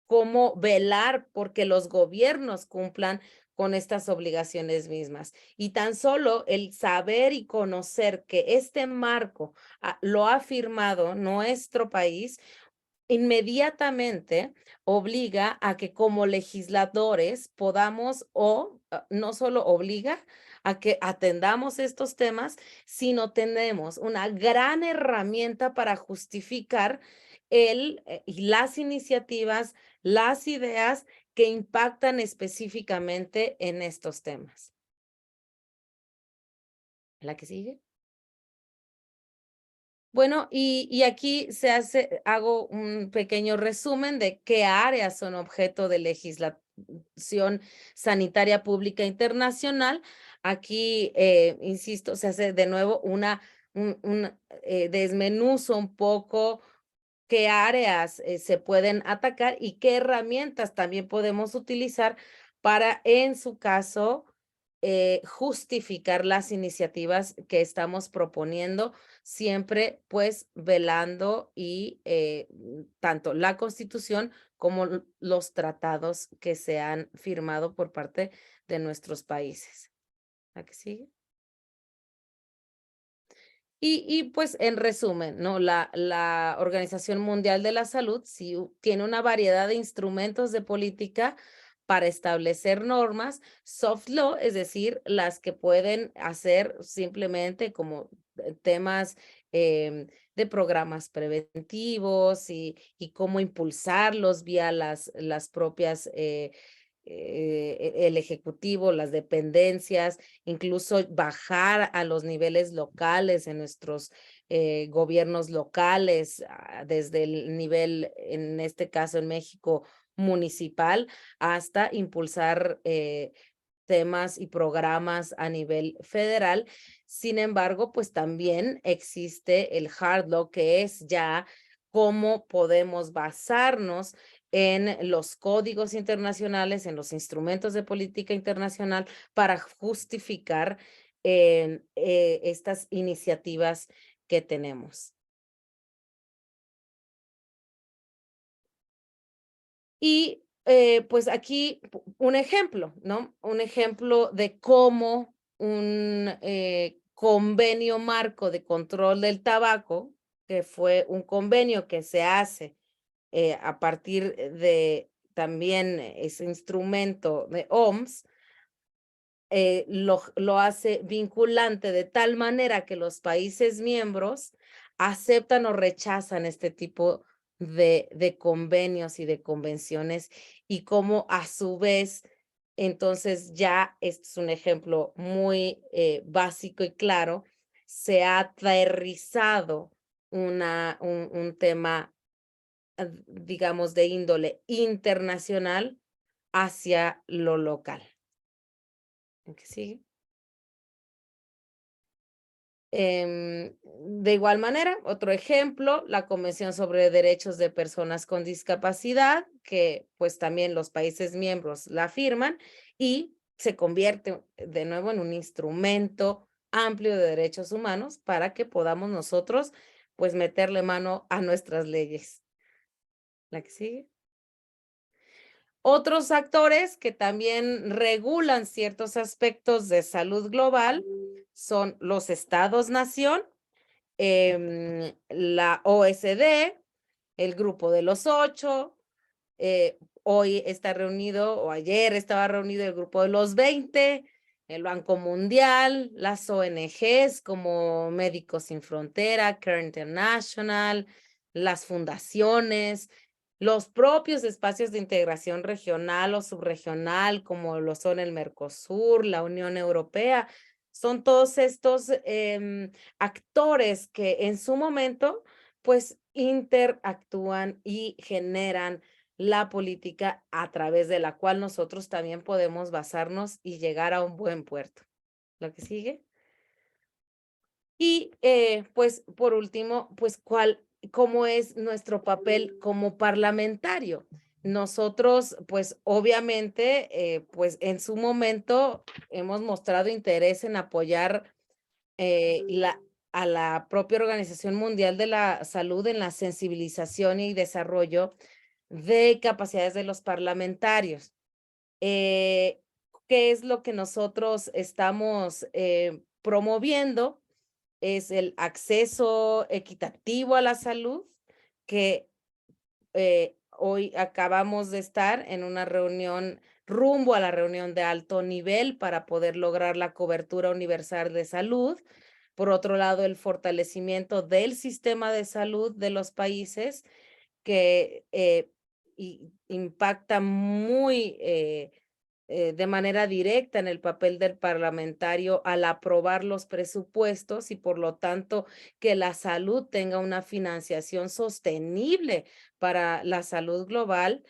cómo velar porque los gobiernos cumplan con estas obligaciones mismas. Y tan solo el saber y conocer que este marco lo ha firmado nuestro país, inmediatamente obliga a que como legisladores podamos no solo obliga a que atendamos estos temas, sino tenemos una gran herramienta para justificar y las iniciativas, las ideas que impactan específicamente en estos temas. ¿La que sigue? Bueno, y aquí hago un pequeño resumen de qué áreas son objeto de legislación sanitaria pública internacional. Aquí, insisto, se hace de nuevo un desmenuzo un poco qué áreas se pueden atacar y qué herramientas también podemos utilizar para, en su caso, justificar las iniciativas que estamos proponiendo, siempre pues velando y tanto la Constitución como los tratados que se han firmado por parte de nuestros países. ¿La que sigue? Y pues en resumen, ¿no? La Organización Mundial de la Salud sí tiene una variedad de instrumentos de política para establecer normas, soft law, es decir, las que pueden hacer simplemente como temas de programas preventivos y cómo impulsarlos vía las propias el ejecutivo, las dependencias, incluso bajar a los niveles locales en nuestros gobiernos locales, desde el nivel, en este caso en México, municipal, hasta impulsar temas y programas a nivel federal. Sin embargo, pues también existe el hard law, que es ya cómo podemos basarnos en los códigos internacionales, en los instrumentos de política internacional para justificar estas iniciativas que tenemos. Y pues aquí un ejemplo, ¿no? Un ejemplo de cómo un convenio marco de control del tabaco, que fue un convenio que se hace a partir de también ese instrumento de OMS, lo hace vinculante de tal manera que los países miembros aceptan o rechazan este tipo de convenios y de convenciones y cómo a su vez, entonces ya este es un ejemplo muy básico y claro, se ha aterrizado un tema digamos, de índole internacional hacia lo local. ¿Qué sigue? De igual manera, otro ejemplo, la Convención sobre Derechos de Personas con Discapacidad, que pues también los países miembros la firman y se convierte de nuevo en un instrumento amplio de derechos humanos para que podamos nosotros pues meterle mano a nuestras leyes. ¿La que sigue? Otros actores que también regulan ciertos aspectos de salud global son los estados-nación, la OSD, el Grupo de los 8, hoy está reunido, o ayer estaba reunido el Grupo de los 20, el Banco Mundial, las ONGs como Médicos Sin Frontera, Care International, las fundaciones, los propios espacios de integración regional o subregional, como lo son el Mercosur, la Unión Europea, son todos estos actores que en su momento, pues, interactúan y generan la política a través de la cual nosotros también podemos basarnos y llegar a un buen puerto. ¿Lo que sigue? Y pues por último, pues cómo es nuestro papel como parlamentario. Nosotros, pues obviamente, pues en su momento hemos mostrado interés en apoyar a la propia Organización Mundial de la Salud en la sensibilización y desarrollo de capacidades de los parlamentarios. ¿Qué es lo que nosotros estamos promoviendo? Es el acceso equitativo a la salud, que hoy acabamos de estar en una reunión rumbo a la reunión de alto nivel para poder lograr la cobertura universal de salud. Por otro lado, el fortalecimiento del sistema de salud de los países que impacta muy de manera directa en el papel del parlamentario al aprobar los presupuestos y por lo tanto que la salud tenga una financiación sostenible para la salud global.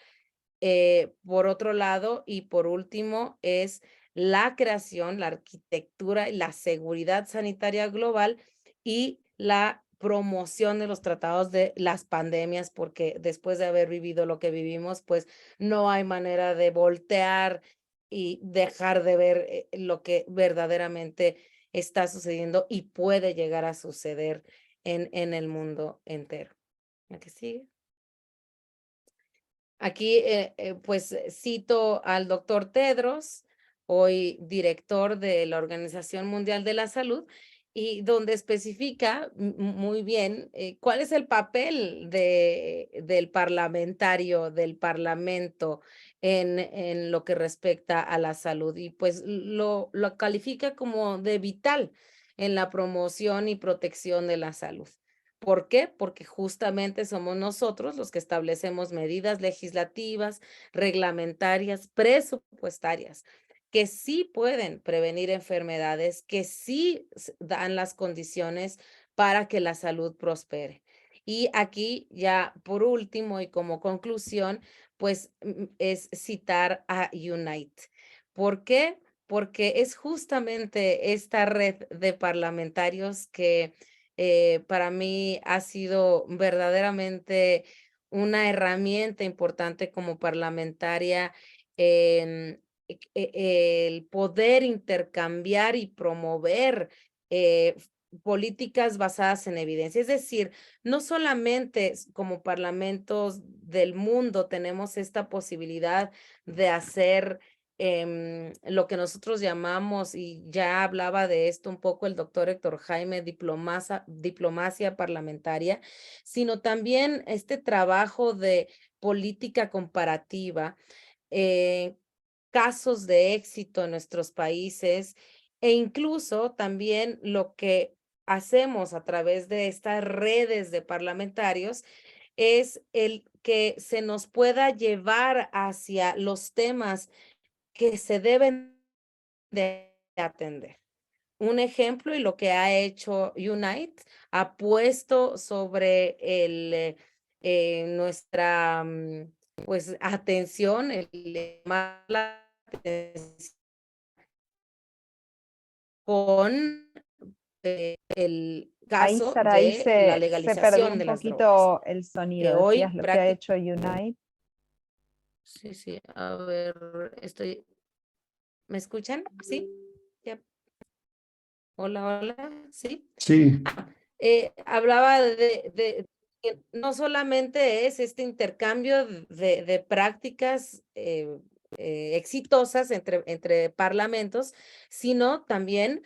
Por otro lado, y por último, es la creación, la arquitectura y la seguridad sanitaria global y la promoción de los tratados de las pandemias, porque después de haber vivido lo que vivimos, pues no hay manera de voltear y dejar de ver lo que verdaderamente está sucediendo y puede llegar a suceder en el mundo entero. ¿La que sigue? Aquí, pues cito al doctor Tedros, hoy director de la Organización Mundial de la Salud, y donde especifica muy bien cuál es el papel del parlamentario, del parlamento en lo que respecta a la salud. Y pues lo califica como de vital en la promoción y protección de la salud. ¿Por qué? Porque justamente somos nosotros los que establecemos medidas legislativas, reglamentarias, presupuestarias, que sí pueden prevenir enfermedades, que sí dan las condiciones para que la salud prospere. Y aquí ya por último y como conclusión, pues es citar a Unite. ¿Por qué? Porque es justamente esta red de parlamentarios que para mí ha sido verdaderamente una herramienta importante como parlamentaria en el poder intercambiar y promover políticas basadas en evidencia. Es decir, no solamente como parlamentos del mundo tenemos esta posibilidad de hacer lo que nosotros llamamos, y ya hablaba de esto un poco el doctor Héctor Jaime, diplomacia parlamentaria, sino también este trabajo de política comparativa, casos de éxito en nuestros países e incluso también lo que hacemos a través de estas redes de parlamentarios es el que se nos pueda llevar hacia los temas que se deben de atender. Un ejemplo y lo que ha hecho Unite, ha puesto sobre nuestra pues atención, el llamar la atención con el Ahí, caso Saraí, de la se perdió legalización un de las drogas, poquito el que sonido. hoy Decías lo que ha hecho Unite. Sí, a ver, ¿me escuchan? ¿Sí? Ya. Hola, hola, ¿sí? Sí, Hablaba de que no solamente es este intercambio de prácticas exitosas entre parlamentos, sino también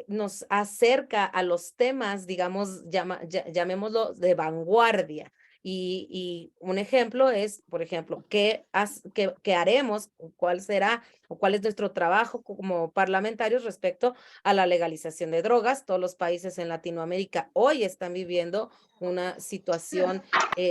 nos acerca a los temas, digamos, llamémoslo de vanguardia. Y un ejemplo es, por ejemplo, ¿qué haremos? ¿Cuál será o cuál es nuestro trabajo como parlamentarios respecto a la legalización de drogas? Todos los países en Latinoamérica hoy están viviendo una situación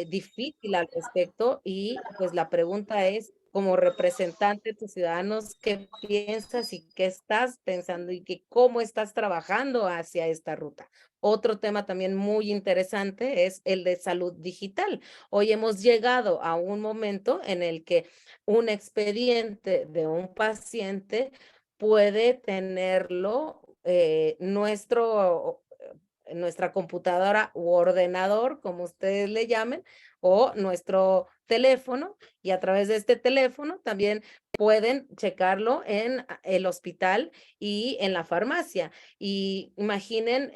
difícil al respecto y pues la pregunta es, como representante de tus ciudadanos, qué piensas y qué estás pensando y cómo estás trabajando hacia esta ruta. Otro tema también muy interesante es el de salud digital. Hoy hemos llegado a un momento en el que un expediente de un paciente puede tenerlo nuestra computadora u ordenador, como ustedes le llamen, o nuestro teléfono, y a través de este teléfono también pueden checarlo en el hospital y en la farmacia. Y imaginen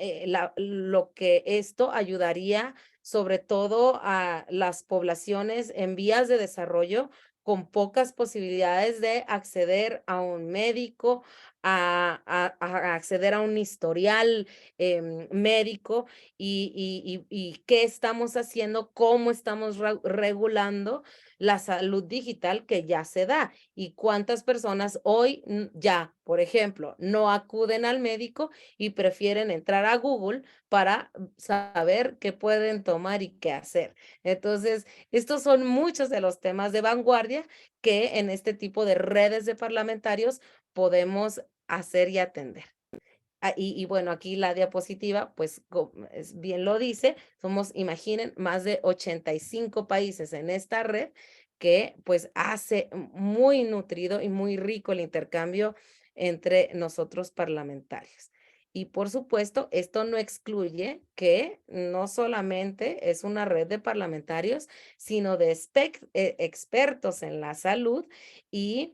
lo que esto ayudaría sobre todo a las poblaciones en vías de desarrollo con pocas posibilidades de acceder a un médico, a acceder a un historial médico y qué estamos haciendo, cómo estamos regulando la salud digital que ya se da y cuántas personas hoy ya, por ejemplo, no acuden al médico y prefieren entrar a Google para saber qué pueden tomar y qué hacer. Entonces, estos son muchos de los temas de vanguardia que en este tipo de redes de parlamentarios podemos hacer y atender. Y bueno, aquí la diapositiva, pues bien lo dice, somos, imaginen, más de 85 países en esta red que pues hace muy nutrido y muy rico el intercambio entre nosotros parlamentarios. Y por supuesto, esto no excluye que no solamente es una red de parlamentarios, sino de expertos en la salud y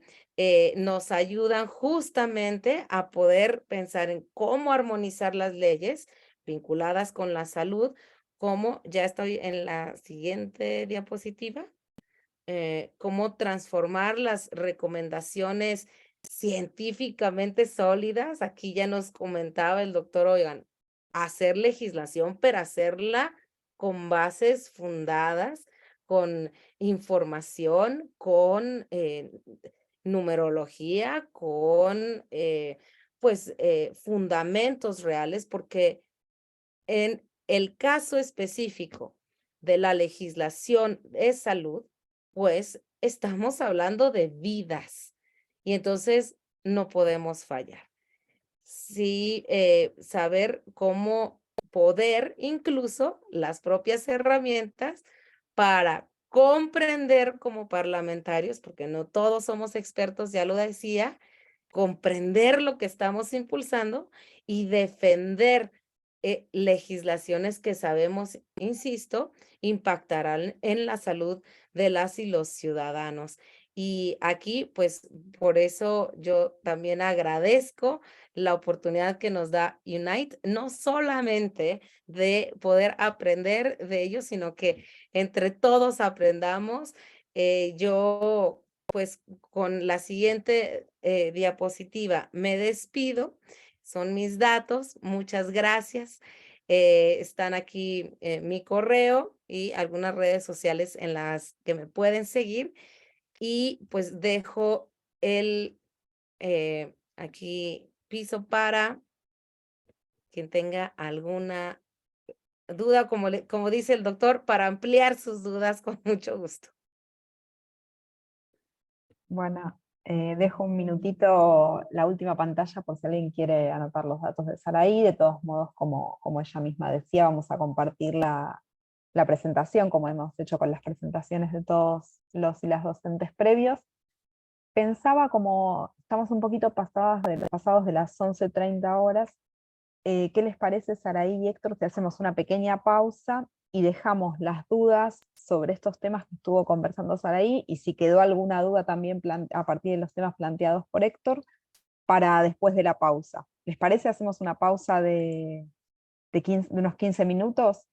nos ayudan justamente a poder pensar en cómo armonizar las leyes vinculadas con la salud, como ya estoy en la siguiente diapositiva, cómo transformar las recomendaciones científicamente sólidas. Aquí ya nos comentaba el doctor, oigan, hacer legislación, pero hacerla con bases fundadas, con información, con numerología, con fundamentos reales, porque en el caso específico de la legislación de salud, pues estamos hablando de vidas y entonces no podemos fallar. Sí, saber cómo poder incluso las propias herramientas para comprender como parlamentarios, porque no todos somos expertos, ya lo decía, comprender lo que estamos impulsando y defender legislaciones que sabemos, insisto, impactarán en la salud de las y los ciudadanos. Y aquí, pues, por eso yo también agradezco la oportunidad que nos da Unite, no solamente de poder aprender de ellos, sino que entre todos aprendamos. Yo, pues, con la siguiente diapositiva me despido. Son mis datos. Muchas gracias. Están aquí mi correo y algunas redes sociales en las que me pueden seguir. Y pues dejo el aquí piso para quien tenga alguna duda, como dice el doctor, para ampliar sus dudas con mucho gusto. Bueno, dejo un minutito la última pantalla por si alguien quiere anotar los datos de Saraí. De todos modos, como ella misma decía, vamos a compartir la presentación, como hemos hecho con las presentaciones de todos los y las docentes previos. Pensaba, como estamos un poquito pasados de las 11:30 horas, ¿qué les parece, Saraí y Héctor, si hacemos una pequeña pausa y dejamos las dudas sobre estos temas que estuvo conversando Saraí, y si quedó alguna duda también a partir de los temas planteados por Héctor, para después de la pausa? ¿Les parece? Hacemos una pausa de unos 15 minutos.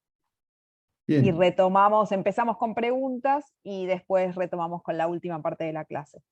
Bien. Y retomamos, empezamos con preguntas y después retomamos con la última parte de la clase.